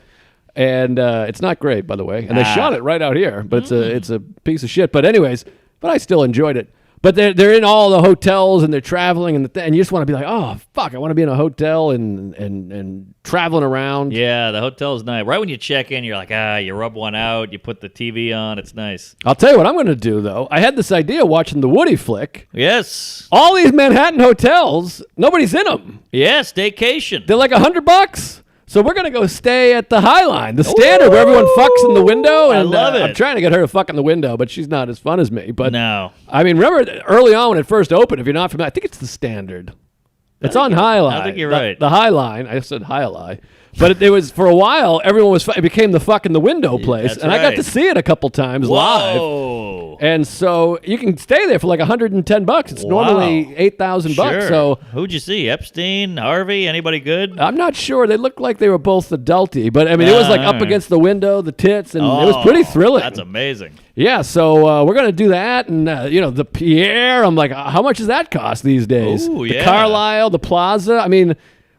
And it's not great, by the way. And they shot it right out here, but it's a piece of shit. But anyways, I still enjoyed it. But they're in all the hotels and they're traveling and you just want to be like, oh fuck, I want to be in a hotel and traveling around. Yeah, the hotel's nice. Right when you check in, you're like, you rub one out, you put the TV on, it's nice. I'll tell you what I'm going to do though. I had this idea watching the Woody flick. Yes. All these Manhattan hotels, nobody's in them. Yeah, staycation. They're like $100. So we're gonna go stay at the High Line, the Standard, where everyone fucks in the window. And I love it. I'm trying to get her to fuck in the window, but she's not as fun as me. But No. I mean, remember early on when it first opened? If you're not familiar, I think it's the Standard. It's on High Line. I think you're right. The High Line. I said High Line. But it was, for a while, everyone was, it became the fuck in the window place. That's And I got right. to see it a couple times live. Whoa. And so you can stay there for like $110. It's normally $8,000. Sure. So who'd you see? Epstein, Harvey, anybody good? I'm not sure. They looked like they were both adulty, but I mean, it was like up alright. against the window, the tits, and it was pretty thrilling. That's amazing. Yeah, so we're gonna do that, and the Pierre. I'm like, how much does that cost these days? Ooh, the yeah. Carlisle, the Plaza. I mean,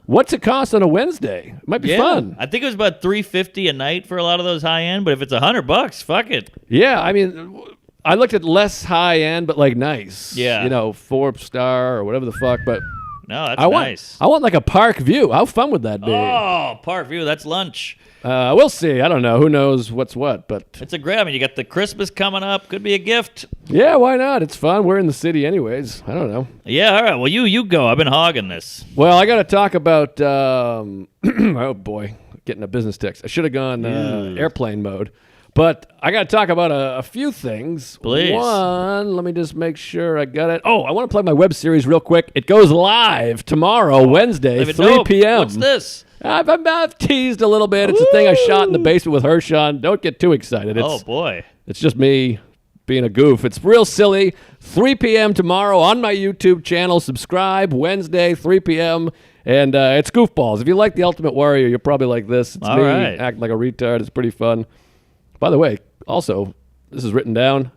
what's it cost on a Wednesday? It might be fun. I think it was about $350 a night for a lot of those high end, but if it's $100, fuck it. Yeah, I mean, I looked at less high end, but like nice. Yeah. 4-star or whatever the fuck. But No, that's nice. I want like a park view. How fun would that be? Oh, Park View, that's lunch. We'll see. I don't know. Who knows what's what, but It's a great. I mean, you got the Christmas coming up. Could be a gift. yeah, why not? It's fun. We're in the city anyways. I don't know. Yeah, all right. Well, you go. I've been hogging this. Well, I got to talk about. Oh boy, getting a business text. I should have gone airplane mode, but I got to talk about a few things. Please. One, let me just make sure I got it. Oh, I want to plug my web series real quick. It goes live tomorrow, Wednesday, 3 p.m. What's this? I've teased a little bit. It's a thing I shot in the basement with Hershon. Don't get too excited. Oh boy. It's just me being a goof. It's real silly. 3 p.m. tomorrow on my YouTube channel. Subscribe. Wednesday, 3 p.m. And it's goofballs. If you like The Ultimate Warrior, you'll probably like this. It's All me right. acting like a retard. It's pretty fun. By the way, also, this is written down.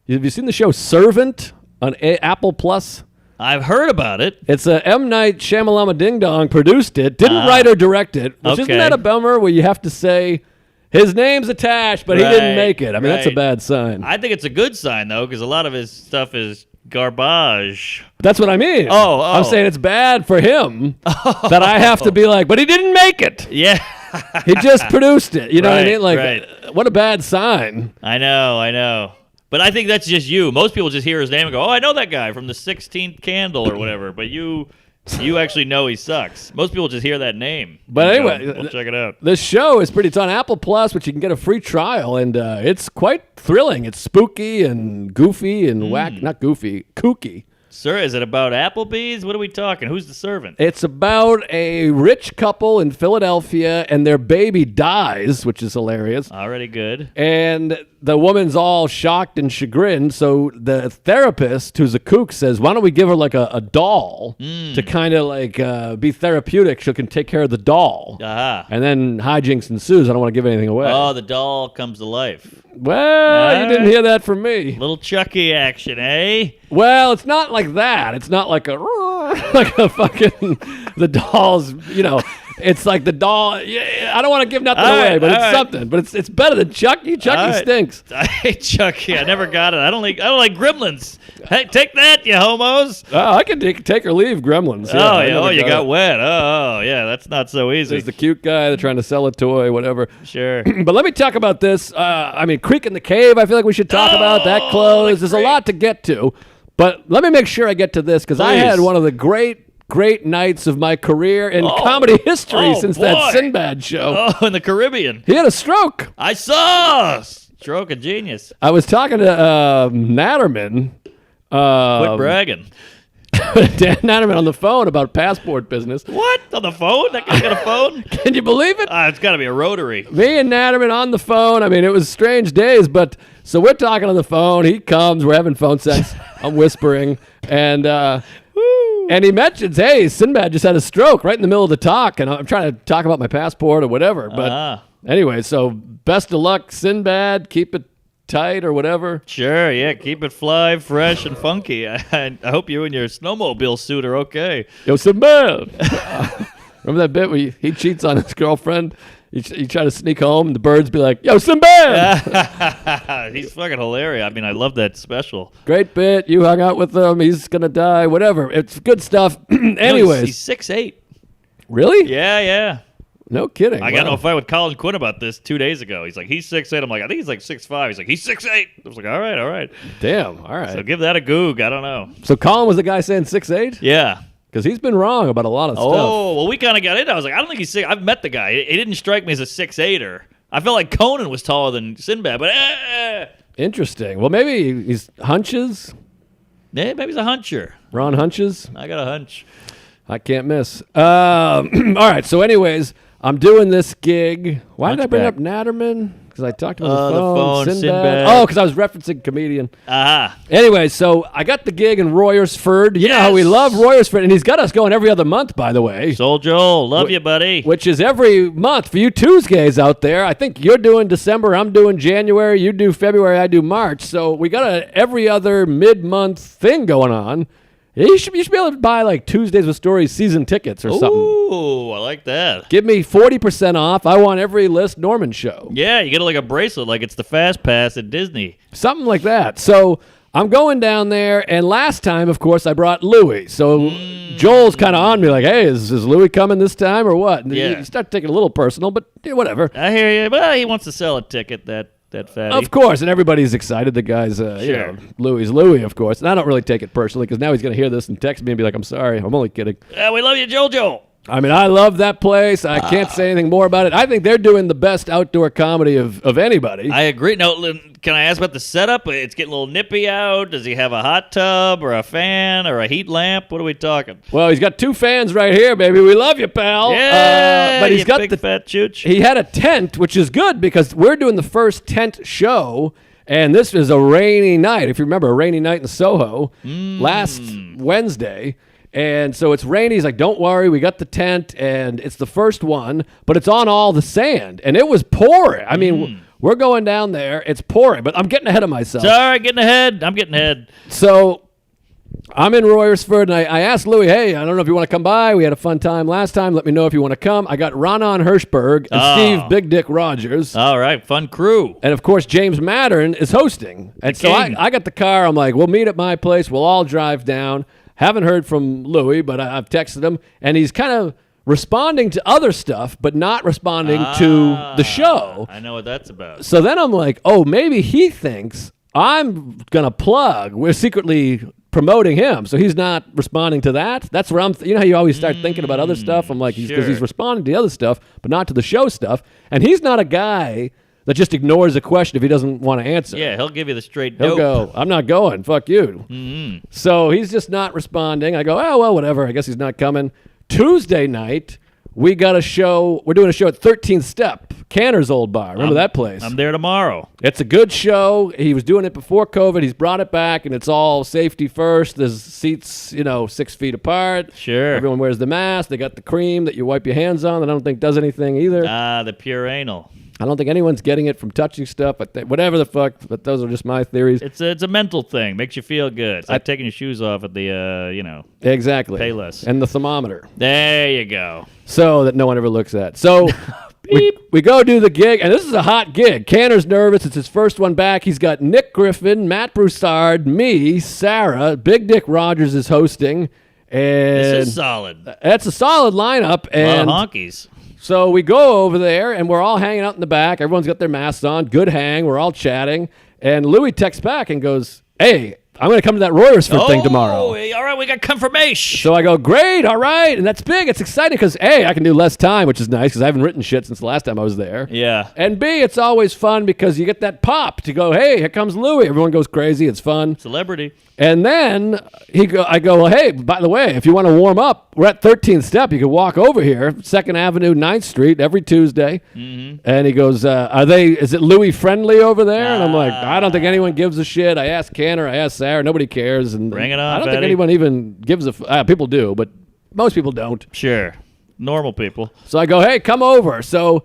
Have you seen the show Servant on Apple Plus? I've heard about it. It's a M. Night Shyamalama Ding Dong produced it. Didn't write or direct it. Which isn't Okay. that a bummer where you have to say his name's attached, but he didn't Right, make it? I mean, that's a right. bad sign. I think it's a good sign though, because a lot of his stuff is garbage. That's what I mean. Oh. I'm saying it's bad for him that I have to be like, but he didn't make it. Yeah. He just produced it. You know what I Right, mean? Like, right. what a bad sign. I know. But I think that's just you. Most people just hear his name and go, "Oh, I know that guy from the 16th Candle or whatever." But you actually know he sucks. Most people just hear that name. But and go, anyway, we'll check it out. This show is pretty. It's on Apple Plus, which you can get a free trial, and it's quite thrilling. It's spooky and goofy and not goofy, kooky. Sir, is it about Applebee's? What are we talking? Who's the servant? It's about a rich couple in Philadelphia, and their baby dies, which is hilarious. Already good. And the woman's all shocked and chagrined. So the therapist, who's a kook, says, why don't we give her like a doll to kind of like be therapeutic? She can take care of the doll. Aha. And then hijinks ensues. I don't want to give anything away. Oh, the doll comes to life. Well, you didn't hear that from me. Little Chucky action, eh? Well, it's not like that. It's not like a like a fucking the doll's. It's like the doll. Yeah, I don't want to give nothing away, but it's something. But it's better than Chucky. Chucky stinks. I hate Chucky. I never got it. I don't like Gremlins. Hey, take that, you homos. Oh, I can take or leave Gremlins. Yeah, You got wet. Oh, yeah, that's not so easy. There's the cute guy that's trying to sell a toy, whatever. Sure. But let me talk about this. I mean, Creek in the Cave, I feel like we should talk about. That closed. There's a lot to get to. But let me make sure I get to this, because I had one of the great nights of my career in comedy history since that Sinbad show. Oh, in the Caribbean. He had a stroke. I saw. Stroke of genius. I was talking to Natterman. Quit bragging. Dan Natterman on the phone about passport business. What? On the phone? That guy's got a phone? Can you believe it? It's got to be a rotary. Me and Natterman on the phone. I mean, it was strange days, but so we're talking on the phone. He comes. We're having phone sex. I'm whispering. And he mentions, hey, Sinbad just had a stroke right in the middle of the talk. And I'm trying to talk about my passport or whatever. But anyway, so best of luck, Sinbad. Keep it tight or whatever. Sure, yeah. Keep it fly, fresh, and funky. I hope you and your snowmobile suit are okay. Yo, Sinbad. Remember that bit where he cheats on his girlfriend? You try to sneak home, and the birds be like, yo, Sinbad! He's fucking hilarious. I mean, I love that special. Great bit. You hung out with him. He's going to die. Whatever. It's good stuff. Anyways. He's 6'8". Really? Yeah. No kidding. I got into a fight with Colin Quinn about this 2 days ago. He's like, he's 6'8". I'm like, I think he's like 6'5". He's like, he's 6'8". I was like, all right. Damn. All right. So give that a goog. I don't know. So Colin was the guy saying 6'8"? Yeah. Because he's been wrong about a lot of stuff. Oh, well, we kind of got into it. I was like, I don't think he's 6'. I've met the guy. He didn't strike me as a 6'8"er. I felt like Conan was taller than Sinbad, but Interesting. Well, maybe he's hunches. yeah, maybe he's a huncher. Ron hunches. I got a hunch. I can't miss. All right. So, anyways, I'm doing this gig. Why did I bring up Natterman? Because I talked about the phone. Sinbad. Oh, because I was referencing comedian. Aha. Anyway, so I got the gig in Royersford. You know how we love Royersford, and he's got us going every other month, by the way. SoulJoel, love you, buddy. Which is every month for you Tuesdays out there. I think you're doing December, I'm doing January, you do February, I do March. So we got a every other mid-month thing going on. You should be able to buy like Tuesdays with Stories season tickets or something. Ooh, I like that. Give me 40% off. I want every List Norman show. Yeah, you get like a bracelet, like it's the Fast Pass at Disney. Something like that. So I'm going down there, and last time, of course, I brought Louie. So Joel's kind of on me like, hey, is Louie coming this time or what? And Yeah. you start taking a little personal, but whatever. I hear you. Well, he wants to sell a ticket, that fatty. Of course, and everybody's excited. The guy's, Louie's Louie, of course. And I don't really take it personally because now he's going to hear this and text me and be like, I'm sorry. I'm only kidding. We love you, JoJo. I mean, I love that place. I can't say anything more about it. I think they're doing the best outdoor comedy of anybody. I agree. No, can I ask about the setup? It's getting a little nippy out. Does he have a hot tub or a fan or a heat lamp? What are we talking? Well, he's got 2 fans right here, baby. We love you, pal. Yeah, but he's got big fat chooch. He had a tent, which is good because we're doing the first tent show, and this is a rainy night. If you remember, a rainy night in Soho last Wednesday. And so it's rainy. He's like, don't worry, we got the tent, and it's the first one, but it's on all the sand, and it was pouring. I mean, we're going down there. It's pouring, but I'm getting ahead of myself. Sorry, getting ahead. I'm getting ahead. So I'm in Royersford, and I asked Louie, hey, I don't know if you want to come by. We had a fun time last time. Let me know if you want to come. I got Ronan Hirschberg and Steve Big Dick Rogers. All right, fun crew. And, of course, James Mattern is hosting. And so I got the car. I'm like, we'll meet at my place. We'll all drive down. Haven't heard from Louie, but I've texted him, and he's kind of responding to other stuff, but not responding to the show. I know what that's about. So then I'm like, oh, maybe he thinks I'm going to plug. We're secretly promoting him, so he's not responding to that. That's where I'm, you know how you always start thinking about other stuff? I'm like, because he's responding to the other stuff, but not to the show stuff. And he's not a guy that just ignores a question if he doesn't want to answer. Yeah, he'll give you the straight He'll dope. go, I'm not going. Fuck you. Mm-hmm. So he's just not responding. I go, oh, well, whatever. I guess he's not coming. Tuesday night, we got a show. We're doing a show at 13th Step, Canner's old bar. Remember that place? I'm there tomorrow. It's a good show. He was doing it before COVID. He's brought it back, and it's all safety first. There's seats, 6 feet apart. Sure. Everyone wears the mask. They got the cream that you wipe your hands on that I don't think does anything either. The pure anal. I don't think anyone's getting it from touching stuff, but whatever the fuck. But those are just my theories. It's a mental thing. Makes you feel good. It's like taking your shoes off at the, Exactly. Payless. And the thermometer. There you go. So that no one ever looks at. So we go do the gig, and this is a hot gig. Canner's nervous. It's his first one back. He's got Nick Griffin, Matt Broussard, me, Sarah, Big Dick Rogers is hosting. And This is solid. That's a solid lineup. A And lot of honkies. so we go over there, and we're all hanging out in the back. Everyone's got their masks on. Good hang. We're all chatting. And Louie texts back and goes, hey, I'm going to come to that Royersford thing tomorrow. All right, we got confirmation. So I go, great, all right. And that's big. It's exciting because, A, I can do less time, which is nice because I haven't written shit since the last time I was there. Yeah. And B, it's always fun because you get that pop to go, hey, here comes Louie. Everyone goes crazy. It's fun. Celebrity. And then I go, well, hey, by the way, if you want to warm up, we're at 13th Step. You can walk over here, 2nd Avenue, 9th Street, every Tuesday. Mm-hmm. And he goes, is it Louie friendly over there? And I'm like, I don't think anyone gives a shit. I asked Canner, I asked Sarah, nobody cares. And Bring it on, I don't fatty. think anyone even gives a people do, but most people don't. Sure. Normal people. So I go, hey, come over. So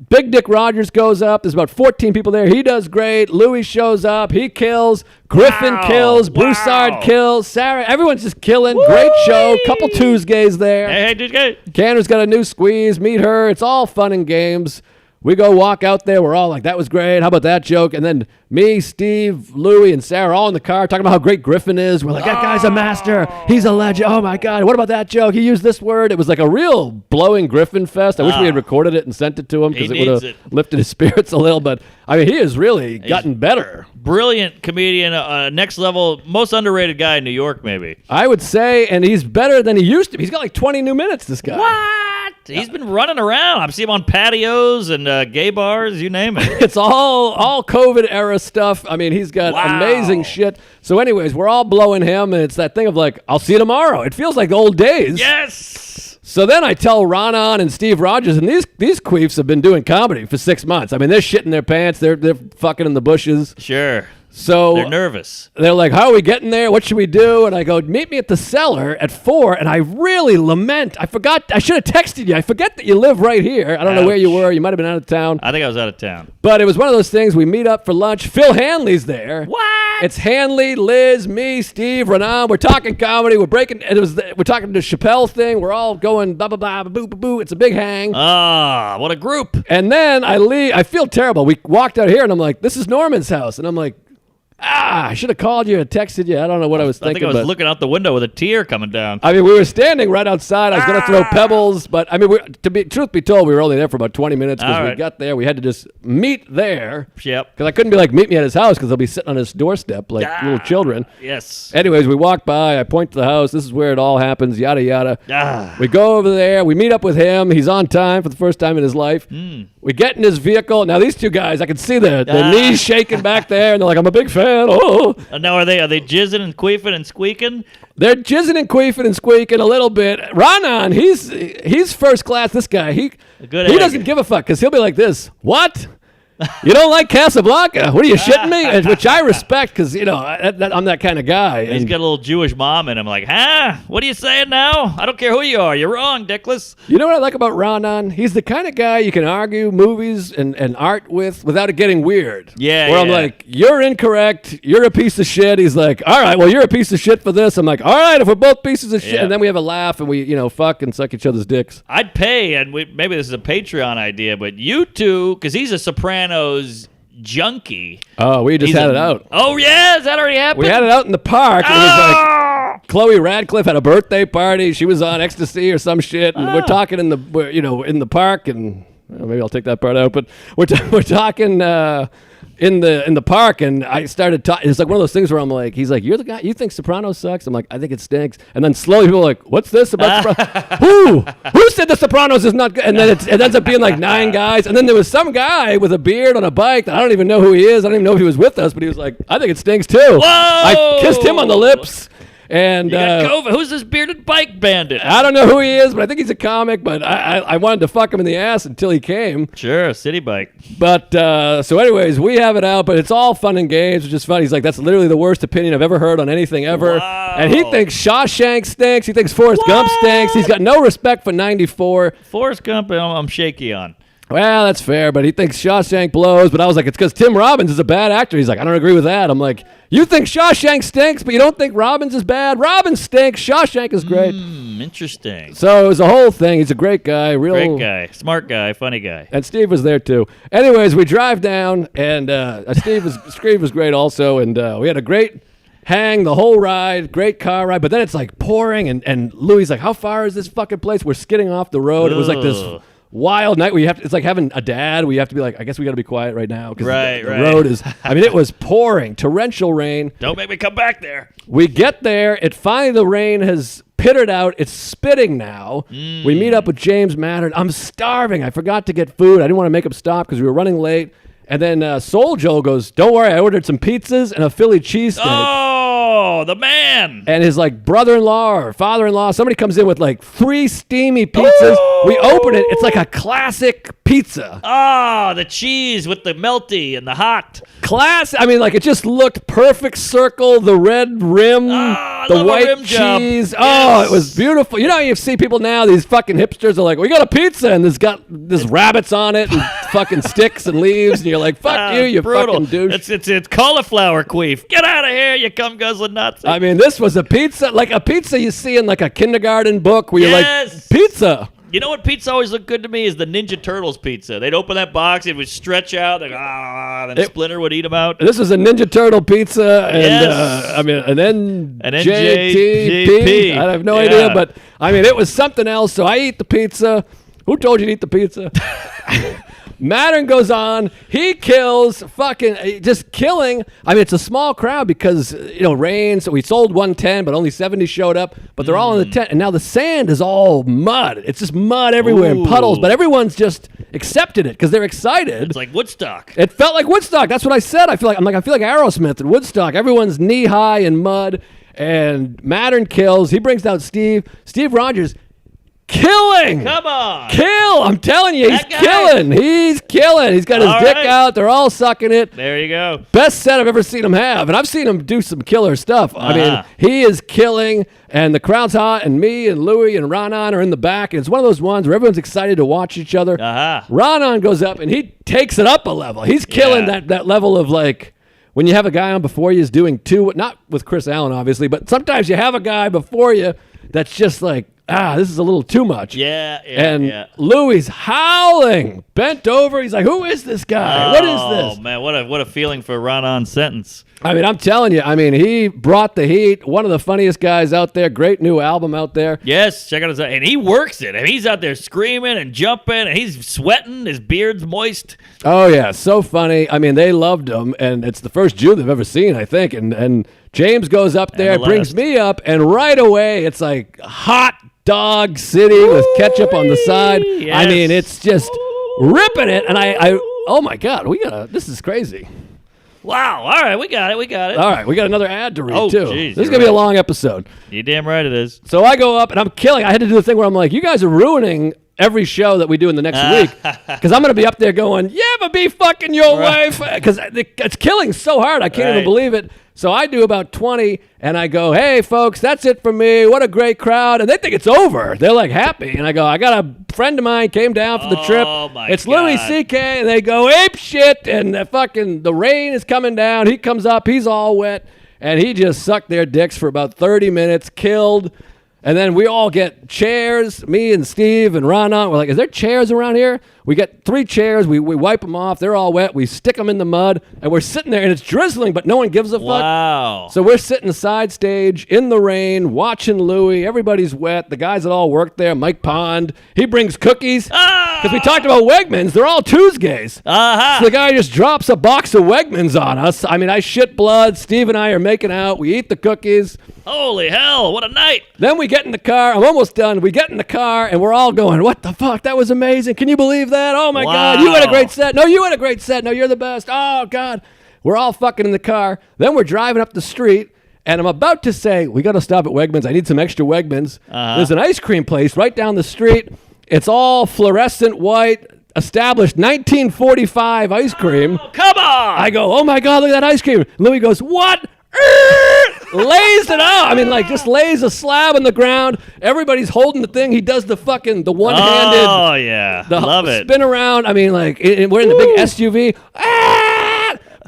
Big Dick Rogers goes up. There's about 14 people there. He does great. Louie shows up. He kills. Griffin kills. Broussard kills. Sarah. Everyone's just killing. Woo-wee! Great show. Couple Tuesdays there. Hey, Tuesday. Canner's got a new squeeze. Meet her. It's all fun and games. We go walk out there. We're all like, that was great. How about that joke? And then me, Steve, Louie, and Sarah all in the car talking about how great Griffin is. We're like, that guy's a master. He's a legend. Oh, my God. What about that joke? He used this word. It was like a real blowing Griffin fest. I wish we had recorded it and sent it to him because it would have lifted his spirits a little. But, I mean, he has really gotten better. Brilliant comedian, next level, most underrated guy in New York, maybe. I would say, and he's better than he used to be. He's got like 20 new minutes, this guy. What? He's been running around. I've seen him on patios and gay bars, you name it. It's all COVID era stuff. I mean, he's got amazing shit. So anyways, we're all blowing him, and it's that thing of like, I'll see you tomorrow. It feels like old days. Yes! So then I tell Ronan and Steve Rogers, and these queefs have been doing comedy for 6 months. I mean, they're shitting their pants. They're fucking in the bushes. Sure. So they're nervous. They're like, how are we getting there? What should we do? And I go, meet me at the cellar at 4. And I really lament. I forgot. I should have texted you. I forget that you live right here. I don't know where you were. You might have been out of town. I think I was out of town. But it was one of those things. We meet up for lunch. Phil Hanley's there. What? It's Hanley, Liz, me, Steve, Renan. We're talking comedy. We're breaking. We're talking the Chappelle thing. We're all going blah blah blah boo boo boo. It's a big hang. Ah, what a group. And then I leave. I feel terrible. We walked out here, and I'm like, this is Norman's house, and I'm like, I should have called you or texted you. I don't know what I was thinking. I think I was looking out the window with a tear coming down. I mean, we were standing right outside. I was going to throw pebbles, but I mean, truth be told, we were only there for about 20 minutes because we got there. We had to just meet there. Yep. Because I couldn't be like, meet me at his house because they'll be sitting on his doorstep like little children. Yes. Anyways, we walk by. I point to the house. This is where it all happens, yada, yada. We go over there. We meet up with him. He's on time for the first time in his life. We get in his vehicle. Now, these two guys, I can see their knees shaking back there, and they're like, I'm a big fan. Oh. Now, are they jizzing and queefing and squeaking? They're jizzing and queefing and squeaking a little bit. Ronan, he's first class. This guy, he doesn't give a fuck because he'll be like this. What? You don't like Casablanca? What are you shitting me? Which I respect because, you know, I'm that kind of guy. He's got a little Jewish mom in him like, huh? What are you saying now? I don't care who you are. You're wrong, Dickless. You know what I like about Ronan? He's the kind of guy you can argue movies and art with without it getting weird. Yeah, Where I'm like, you're incorrect. You're a piece of shit. He's like, all right, well, you're a piece of shit for this. I'm like, all right, if we're both pieces of shit. Yeah. And then we have a laugh and we, you know, fuck and suck each other's dicks. I'd pay, and maybe this is a Patreon idea, but you two, because he's a Sopranos junkie. Oh, we just had it out. Oh, yeah? Has that already happened? We had it out in the park. It was like Chloe Radcliffe had a birthday party. She was on ecstasy or some shit. And we're talking in the park. And maybe I'll take that part out. But we're talking in the park. And I started talking. It's like one of those things where I'm like, he's like, you're the guy. You think Sopranos sucks? I'm like, I think it stinks. And then slowly people are like, what's this about Sopranos? Who said the Sopranos is not good? And then it ends up being like 9 guys. And then there was some guy with a beard on a bike that I don't even know who he is. I don't even know if he was with us, but he was like, I think it stinks too. Whoa! I kissed him on the lips. And you got COVID. Who's this bearded bike bandit? I don't know who he is, but I think he's a comic. But I wanted to fuck him in the ass until he came. Sure, city bike. But so anyways, we have it out, but it's all fun and games, which is fun. He's like, that's literally the worst opinion I've ever heard on anything ever. Wow. And he thinks Shawshank stinks. He thinks Forrest Gump stinks. He's got no respect for 94. Forrest Gump, I'm shaky on. Well, that's fair, but he thinks Shawshank blows. But I was like, it's because Tim Robbins is a bad actor. He's like, I don't agree with that. I'm like, you think Shawshank stinks, but you don't think Robbins is bad? Robbins stinks. Shawshank is great. Interesting. So it was a whole thing. He's a great guy. Great guy. Smart guy. Funny guy. And Steve was there, too. Anyways, we drive down, and Steve was great also. And we had a great hang the whole ride. Great car ride. But then it's like pouring, and Louis like, how far is this fucking place? We're skidding off the road. It was like this wild night where you have to, it's like having a dad where you have to be like, I guess we got to be quiet right now because the road is, I mean, it was pouring, torrential rain. Don't make me come back there. We get there. The rain has pittered out. It's spitting now. We meet up with James Mattern. I'm starving. I forgot to get food. I didn't want to make him stop because we were running late. And then SoulJoel goes, don't worry, I ordered some pizzas and a Philly cheesesteak. Oh, the man. And his like brother-in-law or father-in-law, somebody comes in with like 3 steamy pizzas. Ooh. We open it. It's like a classic pizza. Oh, the cheese with the melty and the hot. I mean, like it just looked perfect circle, the red rim, the white cheese. Job. Oh, it was beautiful. You know, you see people now, these fucking hipsters are like, we got a pizza and there's rabbits on it and fucking sticks and leaves. And you're like, fuck you brutal. Fucking douche. It's cauliflower queef. Get out of here, you cum guzzling nuts. I mean, this was a pizza, like a pizza you see in like a kindergarten book where you're like, pizza. You know what pizza always looked good to me is the Ninja Turtles pizza. They'd open that box, it would stretch out, then Splinter would eat them out. This is a Ninja Turtle pizza, and Yes. an An NJTP. NJTP. I have no idea, but I mean, it was something else. So I eat the pizza. Who told you to eat the pizza? Mattern goes on. He kills, just killing. I mean, it's a small crowd because, rain. So we sold 110, but only 70 showed up. But they're all in the tent. And now the sand is all mud. It's just mud everywhere and puddles. But everyone's just accepted it because they're excited. It's like Woodstock. It felt like Woodstock. That's what I said. I feel like Aerosmith at Woodstock. Everyone's knee high in mud. And Mattern kills. He brings down Steve. Steve Rogers. Killing! Come on! Kill! I'm telling you, he's That guy. killing. He's killing. He's got his All dick right. out. They're all sucking it. There you go. Best set I've ever seen him have. And I've seen him do some killer stuff. I mean, he is killing, and the crowd's hot, and me and Louie and Ronan are in the back. And it's one of those ones where everyone's excited to watch each other. Ronan goes up, and he takes it up a level. He's killing that level of like, when you have a guy on before you is doing two, not with Chris Allen, obviously, but sometimes you have a guy before you that's just like, this is a little too much. And Louie's howling, bent over. He's like, who is this guy? What is this? Oh, man, what a feeling for Ronan's sentence. I mean, I'm telling you, he brought the heat. One of the funniest guys out there. Great new album out there. Yes, check out his, and he works it. And he's out there screaming and jumping, and he's sweating. His beard's moist. Oh, yeah, so funny. I mean, they loved him, and it's the first Jew they've ever seen, I think. And James goes up there, brings me up, and right away it's like hot dog city with ketchup on the side. Yes. I mean, it's just ripping it. And I oh my God, this is crazy. Wow. All right, we got it. All right, we got another ad to read, too. Geez, this is going to be a long episode. You're damn right it is. So I go up, and I'm killing. I had to do the thing where I'm like, you guys are ruining every show that we do in the next week. Because I'm going to be up there going, yeah, but be fucking your wife. Because it's killing so hard, I can't even believe it. So I do about 20, and I go, hey, folks, that's it for me. What a great crowd. And they think it's over. They're, like, happy. And I go, I got a friend of mine came down for the trip. It's Louis C.K., and they go, ape shit, and the rain is coming down. He comes up. He's all wet, and he just sucked their dicks for about 30 minutes, killed. And then we all get chairs, me and Steve and Rana. We're like, is there chairs around here? We get 3 chairs. We wipe them off. They're all wet. We stick them in the mud. And we're sitting there, and it's drizzling, but no one gives a fuck. Wow. So we're sitting side stage in the rain, watching Louie. Everybody's wet. The guys that all work there, Mike Pond, he brings cookies. Because we talked about Wegmans. They're all Tuesdays. So the guy just drops a box of Wegmans on us. I mean, I shit blood. Steve and I are making out. We eat the cookies. Holy hell, what a night. Then we get in the car. I'm almost done. We get in the car, and we're all going, what the fuck? That was amazing. Can you believe that? Oh, my God. You had a great set. No, you had a great set. No, you're the best. Oh, God. We're all fucking in the car. Then we're driving up the street, and I'm about to say, we got to stop at Wegmans. I need some extra Wegmans. There's an ice cream place right down the street. It's all fluorescent white, established 1945 ice cream. Oh, come on. I go, oh, my God, look at that ice cream. Louis goes, what? Lays it out. I mean, like, just lays a slab on the ground. Everybody's holding the thing. He does the one-handed. Oh, yeah. Love it. Spin around. I mean, like, we're in the big SUV.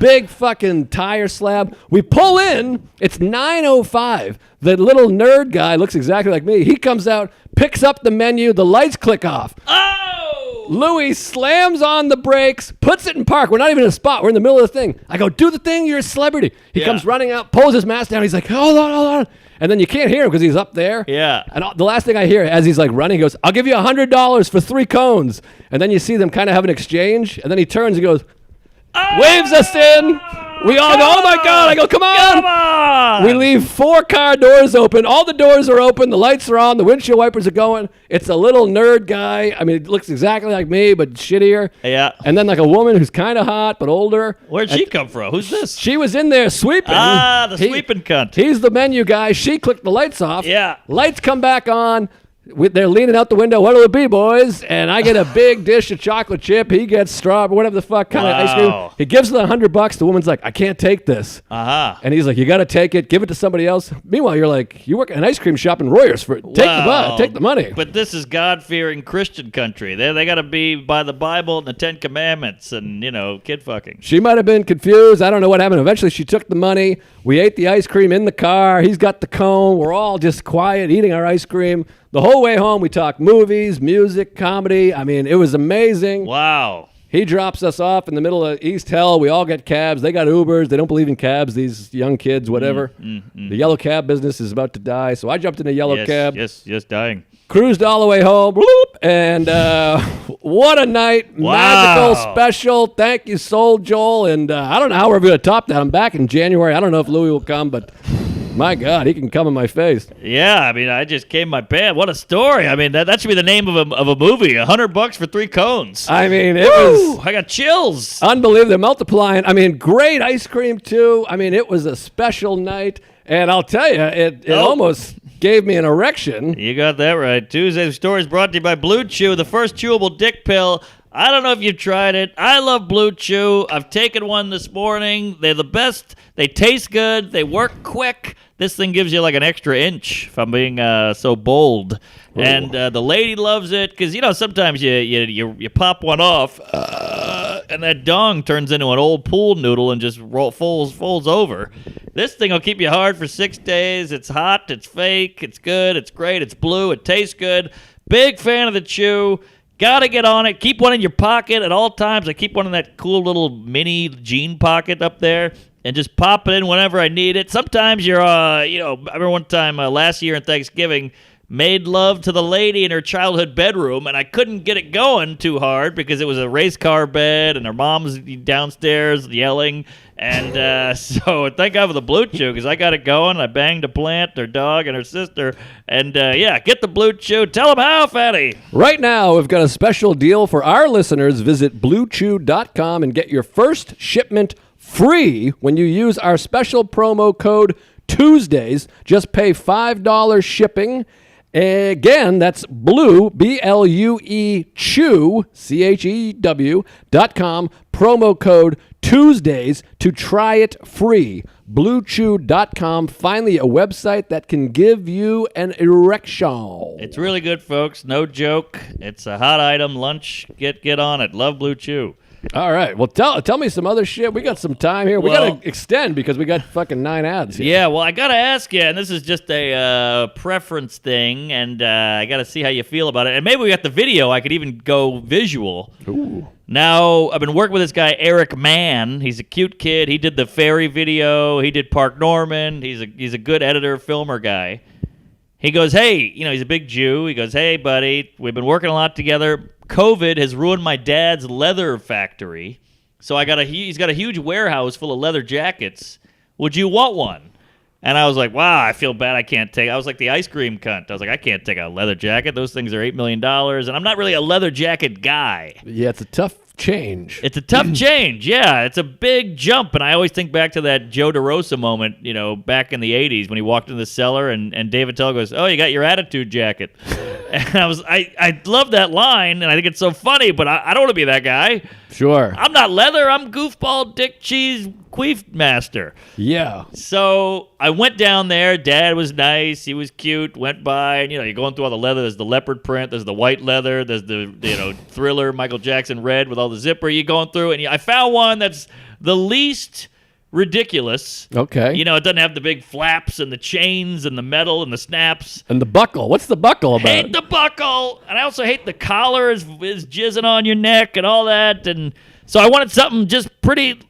Big fucking tire slab. We pull in. It's 9:05. The little nerd guy looks exactly like me. He comes out, picks up the menu. The lights click off. Oh! Louis slams on the brakes, puts it in park. We're not even in a spot. We're in the middle of the thing. I go, do the thing. You're a celebrity. He comes running out, pulls his mask down. He's like, hold on. And then you can't hear him because he's up there. Yeah. And the last thing I hear as he's like running, he goes, I'll give you $100 for 3 cones. And then you see them kind of have an exchange. And then he turns and goes, waves us in. We all go, oh my God. I go, come on. Come on. We leave 4 car doors open. All the doors are open. The lights are on. The windshield wipers are going. It's a little nerd guy. I mean, it looks exactly like me, but shittier. Yeah. And then like a woman who's kind of hot, but older. Where'd she come from? Who's this? She was in there sweeping. The sweeping cunt. He's the menu guy. She clicked the lights off. Yeah. Lights come back on. They're leaning out the window. What'll it be, boys? And I get a big dish of chocolate chip. He gets strawberry, whatever the fuck kind of ice cream. He gives her $100. The woman's like, I can't take this. And he's like, you got to take it. Give it to somebody else. Meanwhile, you're like, you work at an ice cream shop in Royers. Take the money. But this is God-fearing Christian country. They got to be by the Bible and the 10 Commandments and, kid fucking. She might have been confused. I don't know what happened. Eventually, she took the money. We ate the ice cream in the car. He's got the cone. We're all just quiet, eating our ice cream. The whole way home, we talked movies, music, comedy. I mean, it was amazing. Wow. He drops us off in the middle of East Hell. We all get cabs. They got Ubers. They don't believe in cabs, these young kids, whatever. The yellow cab business is about to die. So I jumped in a yellow cab. Yes, dying. Cruised all the way home. Bloop, and what a night. Wow. Magical, special. Thank you, SoulJoel. And I don't know how we're going to top that. I'm back in January. I don't know if Louis will come, but my God, he can come in my face. Yeah, I mean, I just came my pants. What a story. I mean, that should be the name of a movie. $100 for 3 cones. I mean, it was I got chills. unbelievable. They're multiplying. I mean, great ice cream, too. I mean, it was a special night. And I'll tell you, it almost gave me an erection. You got that right. Tuesday's story is brought to you by Blue Chew, the first chewable dick pill. I don't know if you've tried it. I love Blue Chew. I've taken one this morning. They're the best. They taste good. They work quick. This thing gives you like an extra inch, if I'm being so bold. Ooh. And the lady loves it because, you know, sometimes you pop one off and that dong turns into an old pool noodle and just folds over. This thing will keep you hard for 6 days. It's hot. It's fake. It's good. It's great. It's blue. It tastes good. Big fan of the chew. Gotta get on it. Keep one in your pocket at all times. I keep one in that cool little mini jean pocket up there and just pop it in whenever I need it. Sometimes you're, I remember one time last year in Thanksgiving, made love to the lady in her childhood bedroom, and I couldn't get it going too hard because it was a race car bed, and her mom's downstairs yelling. And so thank God for the Blue Chew because I got it going. I banged a plant, their dog, and her sister. And, get the Blue Chew. Tell them how, Fatty. Right now, we've got a special deal for our listeners. Visit BlueChew.com and get your first shipment free when you use our special promo code Tuesdays. Just pay $5 shipping. Again, that's Blue, BLUE, Chew, CHEW.com, promo code Tuesdays to try it free. BlueChew.com, finally a website that can give you an erection. It's really good, folks. No joke. It's a hot item. Lunch. Get on it. Love Blue Chew. All right. Well, tell me some other shit. We got some time here. We got to extend because we got fucking 9 ads here. Yeah, well, I got to ask you, and this is just a preference thing, and I got to see how you feel about it. And maybe we got the video. I could even go visual. Ooh. Now, I've been working with this guy, Eric Mann. He's a cute kid. He did the Fairy video. He did Park Norman. He's a good editor, filmer guy. He goes, hey, he's a big Jew. He goes, hey, buddy, we've been working a lot together. COVID has ruined my dad's leather factory, so he's got a huge warehouse full of leather jackets. Would you want one? And I was like, wow, I feel bad I can't take. I was like the ice cream cunt. I was like, I can't take a leather jacket. Those things are $8 million, and I'm not really a leather jacket guy. Yeah, it's a tough change. It's a tough change, yeah. It's a big jump, and I always think back to that Joe DeRosa moment, back in the 80s when he walked into the cellar and David Tell goes, oh, you got your attitude jacket. And I love that line, and I think it's so funny, but I don't want to be that guy. Sure. I'm not leather. I'm goofball, dick, cheese, queef master. Yeah. So I went down there. Dad was nice. He was cute. Went by, and you're going through all the leather. There's the leopard print. There's the white leather. There's the Thriller, Michael Jackson red with all the zipper. You're going through, and I found one that's the least ridiculous. Okay. It doesn't have the big flaps and the chains and the metal and the snaps. And the buckle. What's the buckle about? Hate the buckle. And I also hate the collar is jizzing on your neck and all that. And so I wanted something just pretty,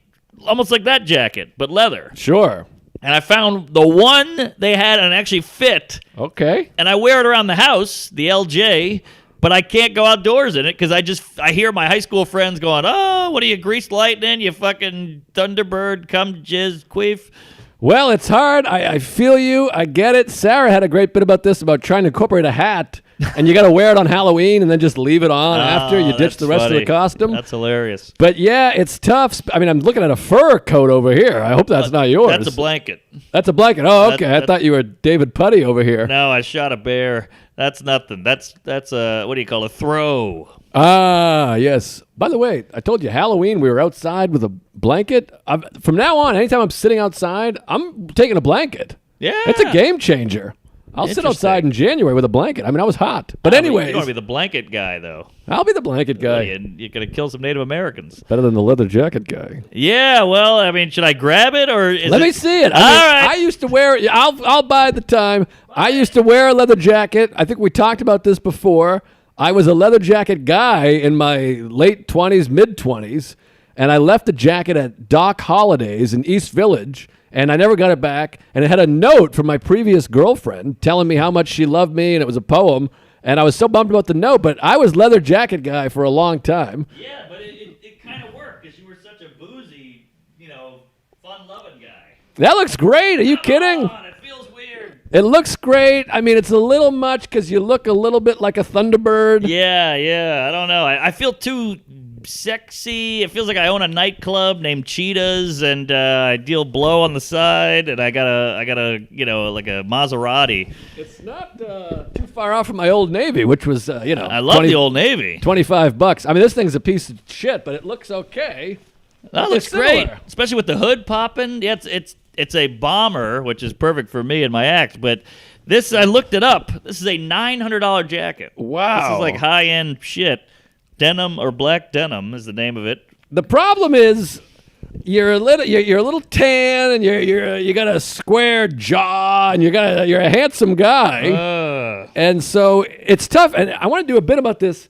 almost like that jacket, but leather. Sure. And I found the one they had and it actually fit. Okay. And I wear it around the house, the LJ, but I can't go outdoors in it because I hear my high school friends going, oh, what are you, greased lightning, you fucking Thunderbird, come jizz, queef. Well, it's hard. I feel you. I get it. Sarah had a great bit about this, about trying to incorporate a hat, and you got to wear it on Halloween and then just leave it on after you ditch the rest of the costume. That's hilarious. But yeah, it's tough. I mean, I'm looking at a fur coat over here. I hope that's not yours. That's a blanket. That's a blanket. Oh, okay. I thought you were David Putty over here. No, I shot a bear. That's nothing. That's a, what do you call it, throw. Ah, yes. By the way, I told you Halloween we were outside with a blanket. From now on, anytime I'm sitting outside, I'm taking a blanket. Yeah. It's a game changer. I'll sit outside in January with a blanket. I mean, I was hot. But anyway. You don't want to be the blanket guy, though. I'll be the blanket guy. You're going to kill some Native Americans. Better than the leather jacket guy. Yeah, well, I mean, should I grab it or Let me see it. I used to wear it. I'll buy the time. I used to wear a leather jacket. I think we talked about this before. I was a leather jacket guy in my late 20s, mid-20s, and I left the jacket at Doc Holidays in East Village, and I never got it back, and it had a note from my previous girlfriend telling me how much she loved me, and it was a poem, and I was so bummed about the note, but I was leather jacket guy for a long time. Yeah, but it kind of worked because you were such a boozy, fun-loving guy. That looks great. Are you kidding? It feels weird. It looks great. I mean, it's a little much because you look a little bit like a Thunderbird. Yeah. I don't know. I feel too sexy. It feels like I own a nightclub named Cheetahs, and I deal blow on the side, and I got a like a Maserati. It's not too far off from my Old Navy, which was I love the Old Navy. $25. I mean, this thing's a piece of shit, but it looks okay. That looks great, especially with the hood popping. Yeah, it's a bomber, which is perfect for me and my act. But this, I looked it up. This is a $900 jacket. Wow, this is like high end shit. Denim or black denim is the name of it. The problem is you're a little tan, and you got a square jaw, and you're a handsome guy, and so it's tough. And I want to do a bit about this.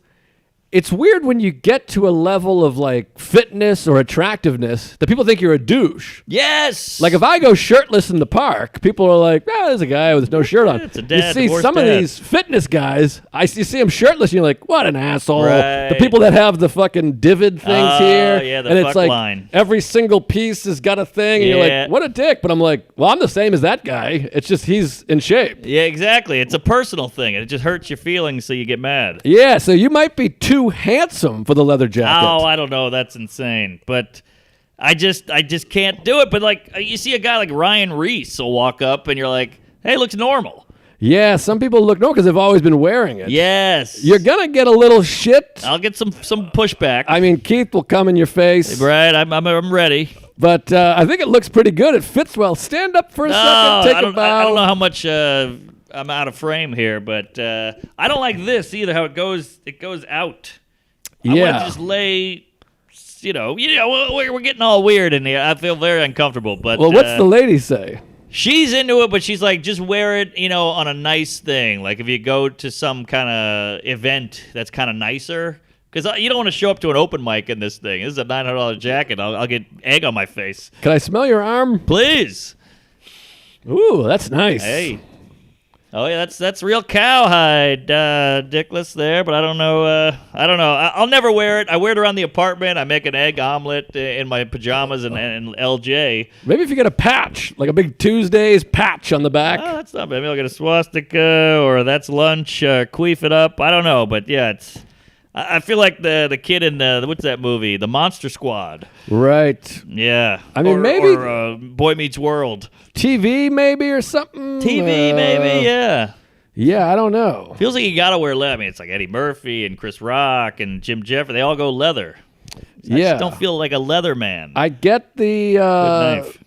It's weird when you get to a level of like fitness or attractiveness that people think you're a douche. Yes. Like if I go shirtless in the park, people are like, there's a guy with no shirt on. It's a dad, you see some of these fitness guys, you see them shirtless, and you're like, what an asshole. Right. The people that have the fucking divot things here. Yeah, the and fuck it's like line. Every single piece has got a thing, and you're like, what a dick. But I'm like, well, I'm the same as that guy. It's just he's in shape. Yeah, exactly. It's a personal thing, and it just hurts your feelings, so you get mad. Yeah, so you might be too handsome for the leather jacket. Oh, I don't know. That's insane. But I just can't do it. But like you see a guy like Ryan Reese will walk up and you're like, hey, looks normal. Yeah, some people look normal because they've always been wearing it. Yes. You're going to get a little shit. I'll get some pushback. I mean, Keith will come in your face. Right, I'm ready. But I think it looks pretty good. It fits well. Stand up for a second. Take a bow. I don't know how much I'm out of frame here, but I don't like this either, how it goes out. I want to just lay, we're getting all weird in here. I feel very uncomfortable. But well, what's the lady say? She's into it, but she's like, just wear it, on a nice thing. Like if you go to some kind of event that's kind of nicer. Because you don't want to show up to an open mic in this thing. This is a $900 jacket. I'll get egg on my face. Can I smell your arm? Please. Ooh, that's nice. Hey. Oh yeah, that's real cowhide, dickless there, but I don't know. I'll never wear it. I wear it around the apartment. I make an egg omelet in my pajamas and LJ. Maybe if you get a patch, like a big Tuesdays patch on the back. Oh, that's not bad. Maybe I'll get a swastika or that's lunch. Queef it up. I don't know, but yeah, it's. I feel like the kid in what's that movie? The Monster Squad. Right. Yeah. I mean, or Boy Meets World. TV maybe or something. TV maybe, yeah. Yeah, I don't know. Feels like you gotta wear leather. I mean, it's like Eddie Murphy and Chris Rock and Jim Jeffries. They all go leather. I just don't feel like a leather man. I get the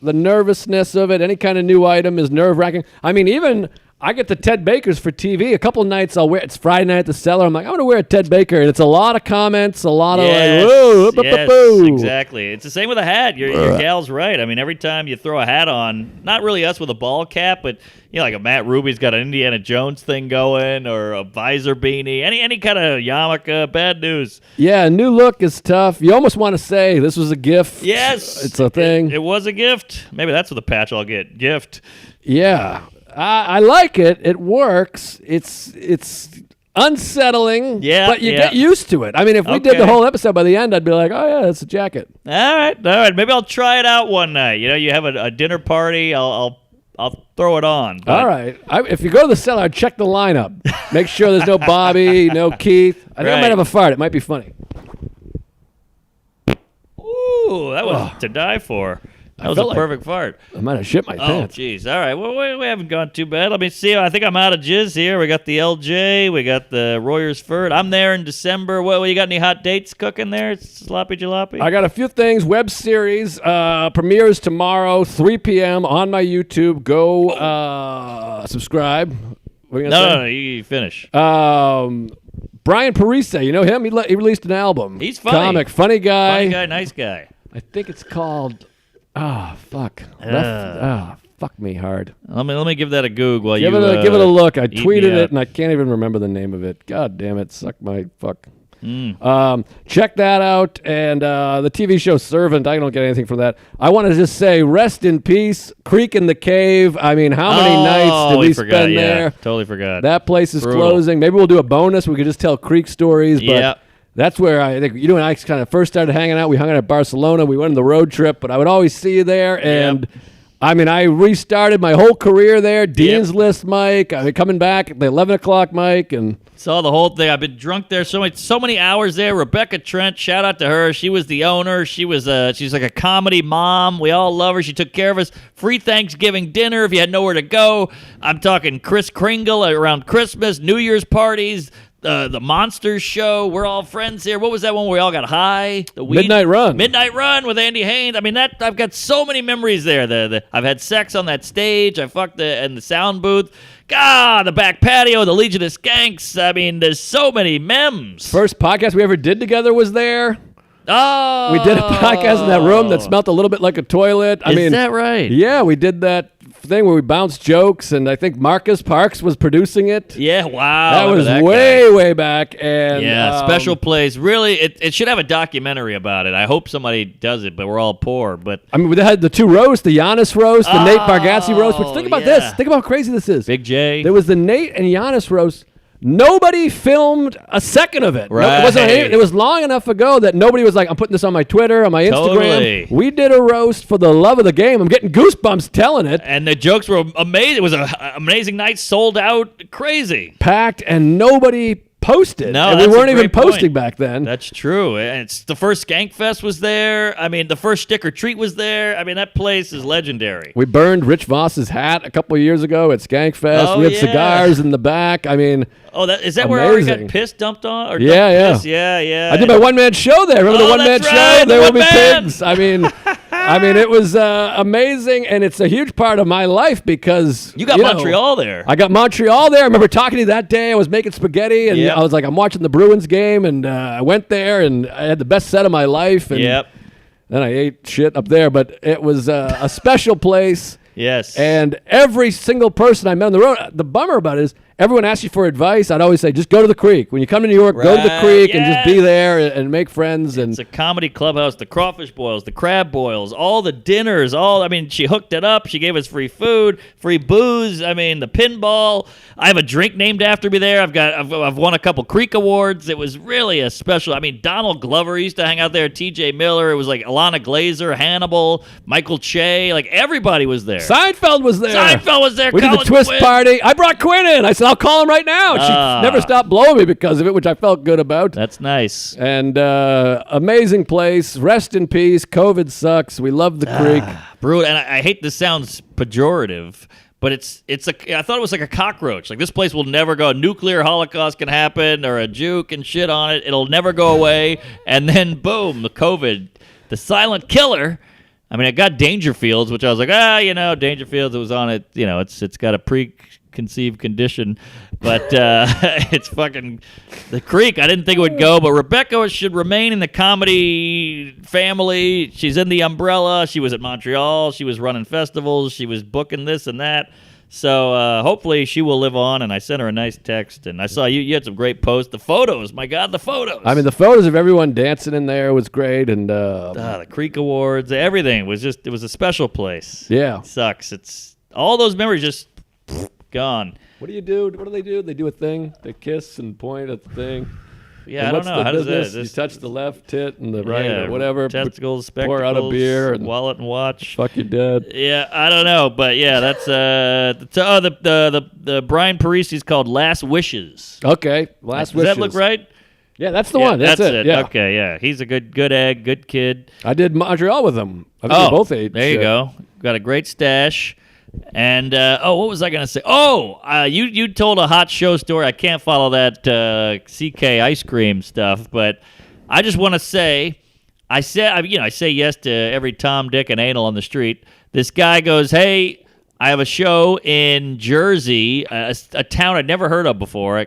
nervousness of it. Any kind of new item is nerve-wracking. I mean, even I get the Ted Bakers for TV. A couple nights I'll wear. It's Friday night at the Cellar. I'm like, I'm gonna wear a Ted Baker, and it's a lot of comments, a lot of yes, exactly. It's the same with a hat. Your gal's right. I mean, every time you throw a hat on, not really us with a ball cap, but like a Matt Ruby's got an Indiana Jones thing going, or a visor beanie, any kind of yarmulke. Bad news. Yeah, a new look is tough. You almost want to say this was a gift. Yes, it's a thing. It was a gift. Maybe that's what the patch I'll get. Gift. Yeah. I like it. It works. It's unsettling, but you get used to it. I mean, if we did the whole episode, by the end, I'd be like, oh, yeah, that's a jacket. All right. Maybe I'll try it out one night. You have a dinner party. I'll throw it on. All right. If you go to the Cellar, I'd check the lineup. Make sure there's no Bobby, no Keith. I think I might have a fart. It might be funny. Ooh, that was to die for. That was a perfect fart. I might have shit my pants. Oh, jeez. All right. Well, we haven't gone too bad. Let me see. I think I'm out of jizz here. We got the LJ. We got the Royersford. I'm there in December. Well, you got any hot dates cooking there? Sloppy jalopy? I got a few things. Web series premieres tomorrow, 3 p.m. on my YouTube. Go subscribe. What were you gonna say? No, you finish. Brian Parise, you know him? He released an album. He's funny. Comic, funny guy. Funny guy, nice guy. I think it's called. Fuck. Fuck me hard. Let me give that a Goog while Give you it a look. I eat me tweeted it up. and I can't even remember the name of it. God damn it! Suck my fuck. Check that out, and the TV show Servant. I don't get anything from that. I want to just say, rest in peace, Creek in the Cave. I mean, how many nights did we spend there? Totally forgot. That place is Brutal. closing. Maybe we'll do a bonus. We could just tell Creek stories. But Yep. that's where I think you and I kind of first started hanging out. We hung out at Barcelona. We went on the road trip, but I would always see you there. And I mean, I restarted my whole career there. Dean's List, Mike. I mean, coming back at the 11 o'clock, Mike, and Saw the whole thing. I've been drunk there so many hours there. Rebecca Trent, shout out to her. She was the owner. She's like a comedy mom. We all love her. She took care of us. Free Thanksgiving dinner if you had nowhere to go. I'm talking Kris Kringle around Christmas, New Year's parties, the Monsters show. We're all friends here. What was that one where we all got high? The Midnight Run. Midnight Run with Andy Haynes. I mean, I've got so many memories there. I've had sex on that stage. I fucked in the sound booth. God, the back patio, the Legion of Skanks. I mean, there's so many memes. first podcast we ever did together was there. Oh, We did a podcast in that room that smelled a little bit like a toilet. Is that right? Yeah, we did that thing where we bounced jokes, and I think Marcus Parks was producing it. Yeah, wow. That look was at way back. And special place. Really, it should have a documentary about it. I hope somebody does it, but we're all poor. But I mean, we had the two roasts, the Giannis roast, the Nate Bargatze roast, which think about this. Think about how crazy this is. Big J. There was the Nate and Giannis roast. Nobody filmed a second of it. Right. It was long enough ago that nobody was like, I'm putting this on my Twitter, on my Instagram. Totally. We did a roast for the love of the game. I'm getting goosebumps telling it. And the jokes were amazing. It was an amazing night, sold out, crazy. Packed, and nobody posted. No, and we that's a weren't even great point. posting back then. That's true. And it's the first Skank Fest was there. I mean, the first Stick or Treat was there. I mean, that place is legendary. We burned Rich Voss's hat a couple of years ago at Skankfest. Oh, We had yeah. cigars in the back. I mean, Oh, is that where I Amazing. got piss dumped on? Or Yeah, yeah. piss? Yeah. I did my one-man show there. Remember the Oh, one-man that's show? right, the There will be one-man. pigs. I mean, it was amazing, and it's a huge part of my life because You got Montreal there. I got Montreal there. I remember talking to you that day. I was making spaghetti, and Yep. I was like, I'm watching the Bruins game, and I went there, and I had the best set of my life. And Yep. then I ate shit up there, but it was a special place. Yes. And every single person I met on the road, the bummer about it is everyone asks you for advice. I'd always say, just go to the creek. When you come to New York, go to the Right, creek and just be yes. there and make friends. And It's a comedy clubhouse. The crawfish boils, the crab boils, all the dinners. I mean, she hooked it up. She gave us free food, free booze. I mean, the pinball. I have a drink named after me there. I've won a couple Creek awards. It was really a special. I mean, Donald Glover used to hang out there. T.J. Miller. It was like Alana Glazer, Hannibal, Michael Che. Like everybody was there. Seinfeld was there. Seinfeld was there. We did the Colin twist Quinn. party. I brought Quinn in. I said, I'll call him right now. She never stopped blowing me because of it, which I felt good about. That's nice. And amazing place. Rest in peace. COVID sucks. We love the creek. Brutal. And I hate this sounds pejorative, but I thought it was like a cockroach. Like this place will never go. A nuclear holocaust can happen, or a Jew can shit on it. It'll never go away. And then boom, the COVID, the silent killer. I mean, I got Dangerfields, which I was like, Dangerfields. It was on it. You know, it's got a preconceived condition, but it's fucking the creek. I didn't think it would go, but Rebecca should remain in the comedy family. She's in the umbrella. She was at Montreal. She was running festivals. She was booking this and that. So hopefully she will live on, and I sent her a nice text, and I saw you had some great posts. The photos, my God, the photos. I mean, the photos of everyone dancing in there was great. And the Creek Awards, everything was it was a special place. Yeah. It sucks. It's all those memories just gone. what do you do? What do? They do a thing. They kiss and point at the thing. Yeah, And I don't what's know. the How does business? that? You touch the left tit and the right Yeah, or whatever. Testicles, spectacles, Pour out a beer and wallet and watch. fuck your dad. Yeah, I don't know, but yeah, that's the Brian Parise's called Last Wishes. Okay, last Does wishes. that look right? Yeah, that's the one. That's it. Yeah. Okay, yeah. He's a good egg, good kid. I did Montreal with him. I think we both ate. There you shit. go. Got a great stash. And what was I gonna say? Oh, you told a hot show story. I can't follow that CK ice cream stuff, but I just want to say, I say yes to every Tom, Dick, and anal on the street. This guy goes, "Hey, I have a show in Jersey, a town I'd never heard of before,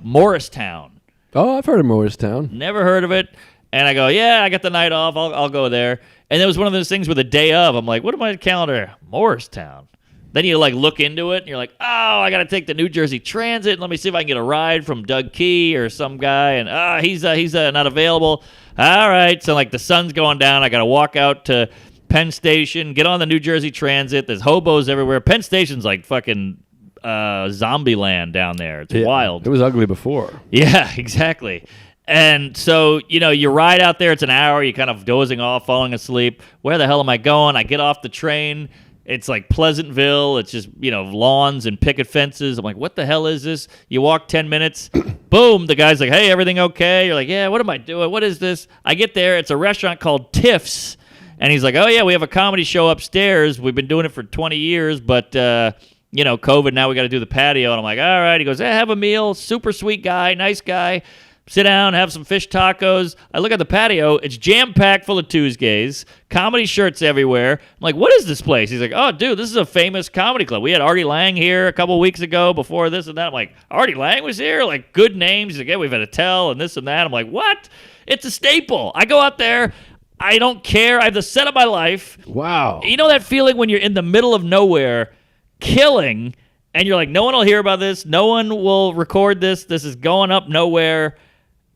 Morristown. Oh, I've heard of Morristown. Never heard of it. And I go, yeah, I got the night off. I'll go there. And it was one of those things with a day of. I'm like, what am I on the calendar? Morristown. Then you like look into it, and you're like, oh, I got to take the New Jersey Transit. Let me see if I can get a ride from Doug Key or some guy. And he's not available. All right. So like the sun's going down. I got to walk out to Penn Station, get on the New Jersey Transit. There's hobos everywhere. Penn Station's like fucking zombie land down there. It's wild. It was ugly before. Yeah, exactly. And so, you ride out there. It's an hour. You're kind of dozing off, falling asleep. Where the hell am I going? I get off the train. It's like Pleasantville. It's just, lawns and picket fences. I'm like, what the hell is this? You walk 10 minutes. Boom. The guy's like, hey, everything okay? You're like, yeah, what am I doing? What is this? I get there. It's a restaurant called Tiff's. And he's like, oh, yeah, we have a comedy show upstairs. We've been doing it for 20 years, but, COVID, now we got to do the patio. And I'm like, all right. He goes, hey, have a meal. Super sweet guy. Nice guy. Sit down, have some fish tacos. I look at the patio. It's jam-packed full of Tuesdays. Comedy shirts everywhere. I'm like, what is this place? He's like, oh, dude, this is a famous comedy club. We had Artie Lang here a couple weeks ago before this and that. I'm like, Artie Lang was here? Like, good names. He's like, yeah, we've had a tell and this and that. I'm like, what? It's a staple. I go out there. I don't care. I have the set of my life. Wow. You know that feeling when you're in the middle of nowhere, killing, and you're like, no one will hear about this. No one will record this. This is going up nowhere.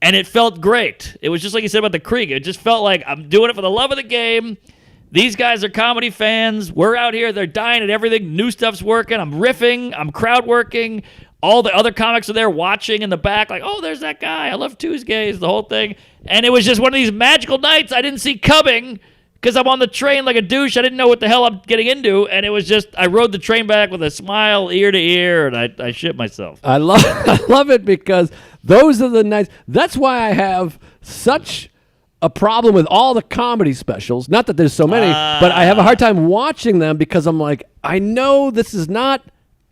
And it felt great. It was just like you said about the Creek. It just felt like I'm doing it for the love of the game. These guys are comedy fans. We're out here. They're dying at everything. New stuff's working. I'm riffing. I'm crowd working. All the other comics are there watching in the back like, oh, there's that guy. I love Tuesdays, the whole thing. And it was just one of these magical nights I didn't see coming because I'm on the train like a douche. I didn't know what the hell I'm getting into. And it was just, I rode the train back with a smile ear to ear, and I shit myself. I love it because those are the nights. That's why I have such a problem with all the comedy specials. Not that there's so many, but I have a hard time watching them because I'm like, I know this is not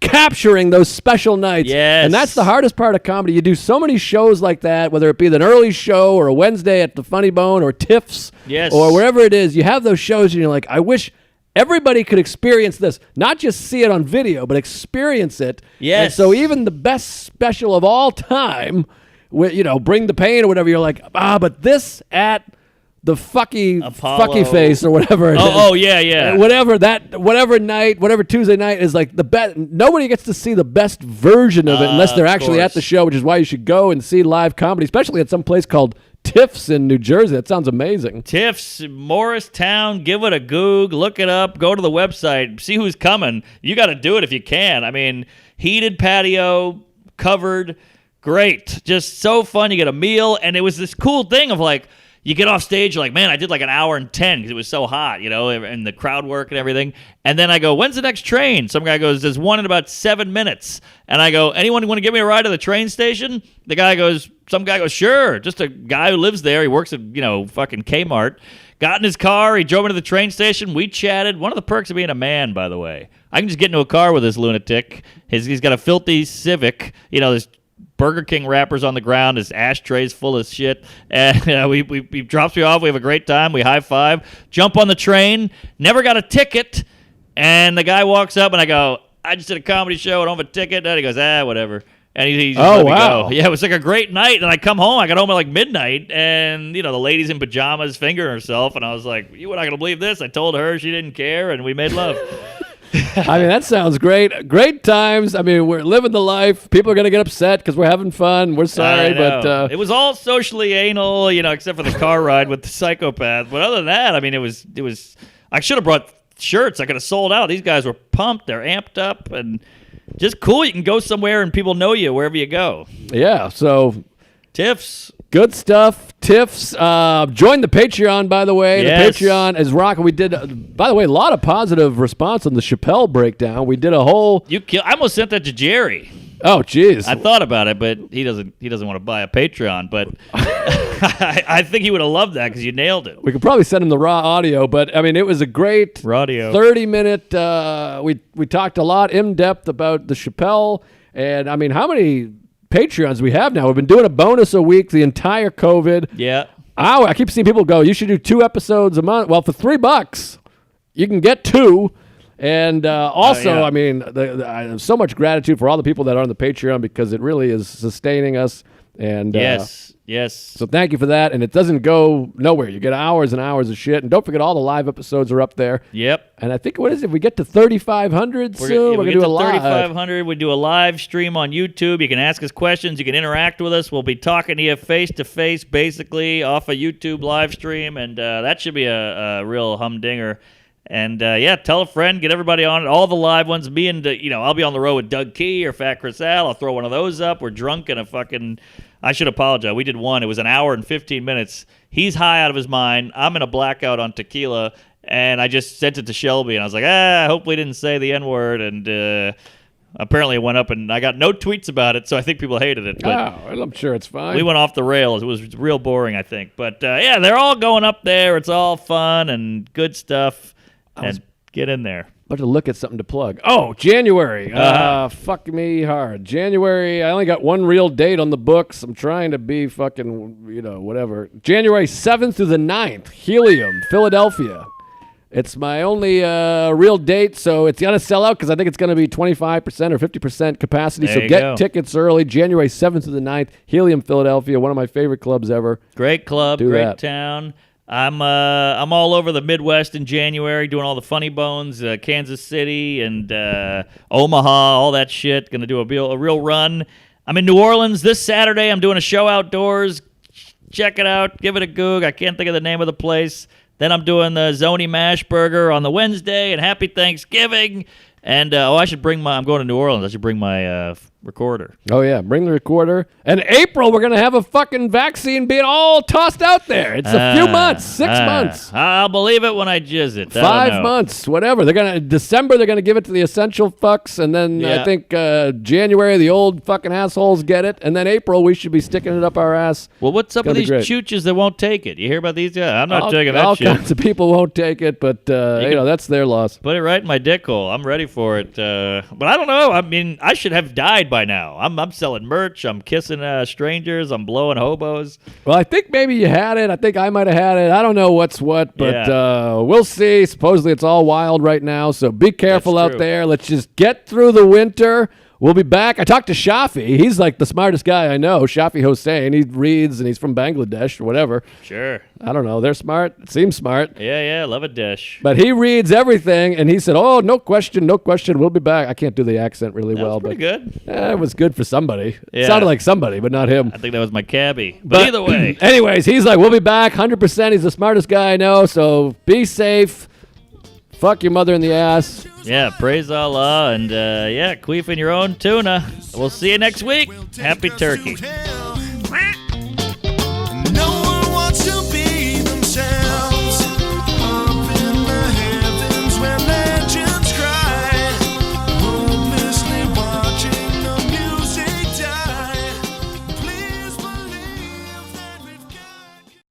capturing those special nights. Yes. And that's the hardest part of comedy. You do so many shows like that, whether it be an early show or a Wednesday at the Funny Bone or Tiff's or wherever it is. You have those shows and you're like, I wish everybody could experience this. Not just see it on video, but experience it. Yes. And so even the best special of all time, Bring the Pain or whatever, you're like, but this at the fucky face or whatever it is. Oh, yeah. Whatever night, whatever Tuesday night is like the best. Nobody gets to see the best version of it unless they're actually at the show, which is why you should go and see live comedy, especially at some place called Tiff's in New Jersey. That sounds amazing. Tiff's, Morristown, give it a goog, look it up, go to the website, see who's coming. You got to do it if you can. I mean, heated patio, covered, great. Just so fun. You get a meal, and it was this cool thing of like, you get off stage, you're like, man, I did like an hour and 10 because it was so hot, and the crowd work and everything. And then I go, when's the next train? Some guy goes, there's one in about 7 minutes. And I go, anyone want to give me a ride to the train station? Some guy goes, sure. Just a guy who lives there. He works at, fucking Kmart. Got in his car. He drove me to the train station. We chatted. One of the perks of being a man, by the way. I can just get into a car with this lunatic. He's got a filthy Civic. There's Burger King wrappers on the ground. His ashtray's full of shit. And he drops me off. We have a great time. We high five. Jump on the train. Never got a ticket. And the guy walks up and I go, I just did a comedy show. I don't have a ticket. And he goes, whatever. And he just let me go. Yeah, it was like a great night. And I come home. I got home at like midnight. And, the lady's in pajamas fingering herself. And I was like, you were not going to believe this. I told her. She didn't care. And we made love. I mean, that sounds great. Great times. I mean, we're living the life. People are going to get upset because we're having fun. We're sorry, but... it was all socially anal, except for the car ride with the psychopath. But other than that, I mean, it was... I should have brought shirts. I could have sold out. These guys were pumped. They're amped up and just cool. You can go somewhere and people know you wherever you go. Yeah, so... Tiff's. Good stuff. Tiff's. Join the Patreon, by the way. Yes. The Patreon is rocking. We did, by the way, a lot of positive response on the Chappelle breakdown. We did a whole... I almost sent that to Jerry. Oh, jeez. I thought about it, but he doesn't want to buy a Patreon. But I think he would have loved that because you nailed it. We could probably send him the raw audio, but I mean, it was a great 30-minute. We talked a lot in depth about the Chappelle, and I mean, how many Patreons we have now? We've been doing a bonus a week the entire COVID. Yeah. I keep seeing people go, you should do 2 episodes a month. Well, for $3, you can get 2. And also, yeah. I mean, I have so much gratitude for all the people that are on the Patreon because it really is sustaining us. And Yes. so thank you for that. And it doesn't go nowhere. You get hours and hours of shit. And don't forget, all the live episodes are up there. Yep. And I think, what is it? If we get to 3,500 soon, we're going to do a live. 3,500. We do a live stream on YouTube. You can ask us questions. You can interact with us. We'll be talking to you face to face, basically, off a YouTube live stream. And that should be a real humdinger. And tell a friend, get everybody on it. All the live ones. Me and I'll be on the road with Doug Key or Fat Chris Al. I'll throw one of those up. We're drunk and I should apologize. We did one. It was an hour and 15 minutes. He's high out of his mind. I'm in a blackout on tequila, and I just sent it to Shelby, and I was like, I hope we didn't say the N-word, and apparently it went up, and I got no tweets about it, so I think people hated it. But I'm sure it's fine. we went off the rails. It was real boring, I think. But, they're all going up there. It's all fun and good stuff, and get in there. About to look at something to plug. Oh, January. Fuck me hard. January, I only got one real date on the books. I'm trying to be fucking, whatever. January 7th through the 9th. Helium, Philadelphia. It's my only real date, so it's going to sell out because I think it's going to be 25% or 50% capacity. There so you get go. tickets early. January 7th through the 9th. Helium, Philadelphia, one of my favorite clubs ever. Great club, Do great that. town. I'm all over the Midwest in January, doing all the Funny Bones, Kansas City and Omaha, all that shit. Going to do a real run. I'm in New Orleans this Saturday. I'm doing a show outdoors. Check it out. Give it a goog. I can't think of the name of the place. Then I'm doing the Zony Mash Burger on the Wednesday. And happy Thanksgiving. And I'm going to New Orleans. I should bring my recorder. Oh, yeah. Bring the recorder. And April, we're going to have a fucking vaccine being all tossed out there. It's a few months, 6 months. I'll believe it when I jizz it. 5 months, whatever. December, they're going to give it to the essential fucks. And then I think January, the old fucking assholes get it. And then April, we should be sticking it up our ass. Well, what's up with these chooches that won't take it? You hear about these guys? I'm not taking that shit. All kinds of people won't take it, but that's their loss. Put it right in my dick hole. I'm ready for it. But I don't know. I mean, I should have died by now. I'm selling merch. I'm kissing strangers. I'm blowing hobos. Well, I think maybe you had it. I think I might have had it. I don't know what's what, but we'll see. Supposedly it's all wild right now, so be careful out there. Let's just get through the winter. We'll be back. I talked to Shafi. He's like the smartest guy I know. Shafi Hossein. He reads, and he's from Bangladesh or whatever. Sure. I don't know. They're smart. It seems smart. Yeah. Love a dish. But he reads everything, and he said, oh, no question. We'll be back. I can't do the accent really well. Pretty good. It was good for somebody. Yeah. It sounded like somebody, but not him. I think that was my cabbie. But either way. Anyways, he's like, we'll be back 100%. He's the smartest guy I know, so be safe. Fuck your mother in the ass. Yeah, praise Allah. And queefing your own tuna. We'll see you next week. Happy turkey.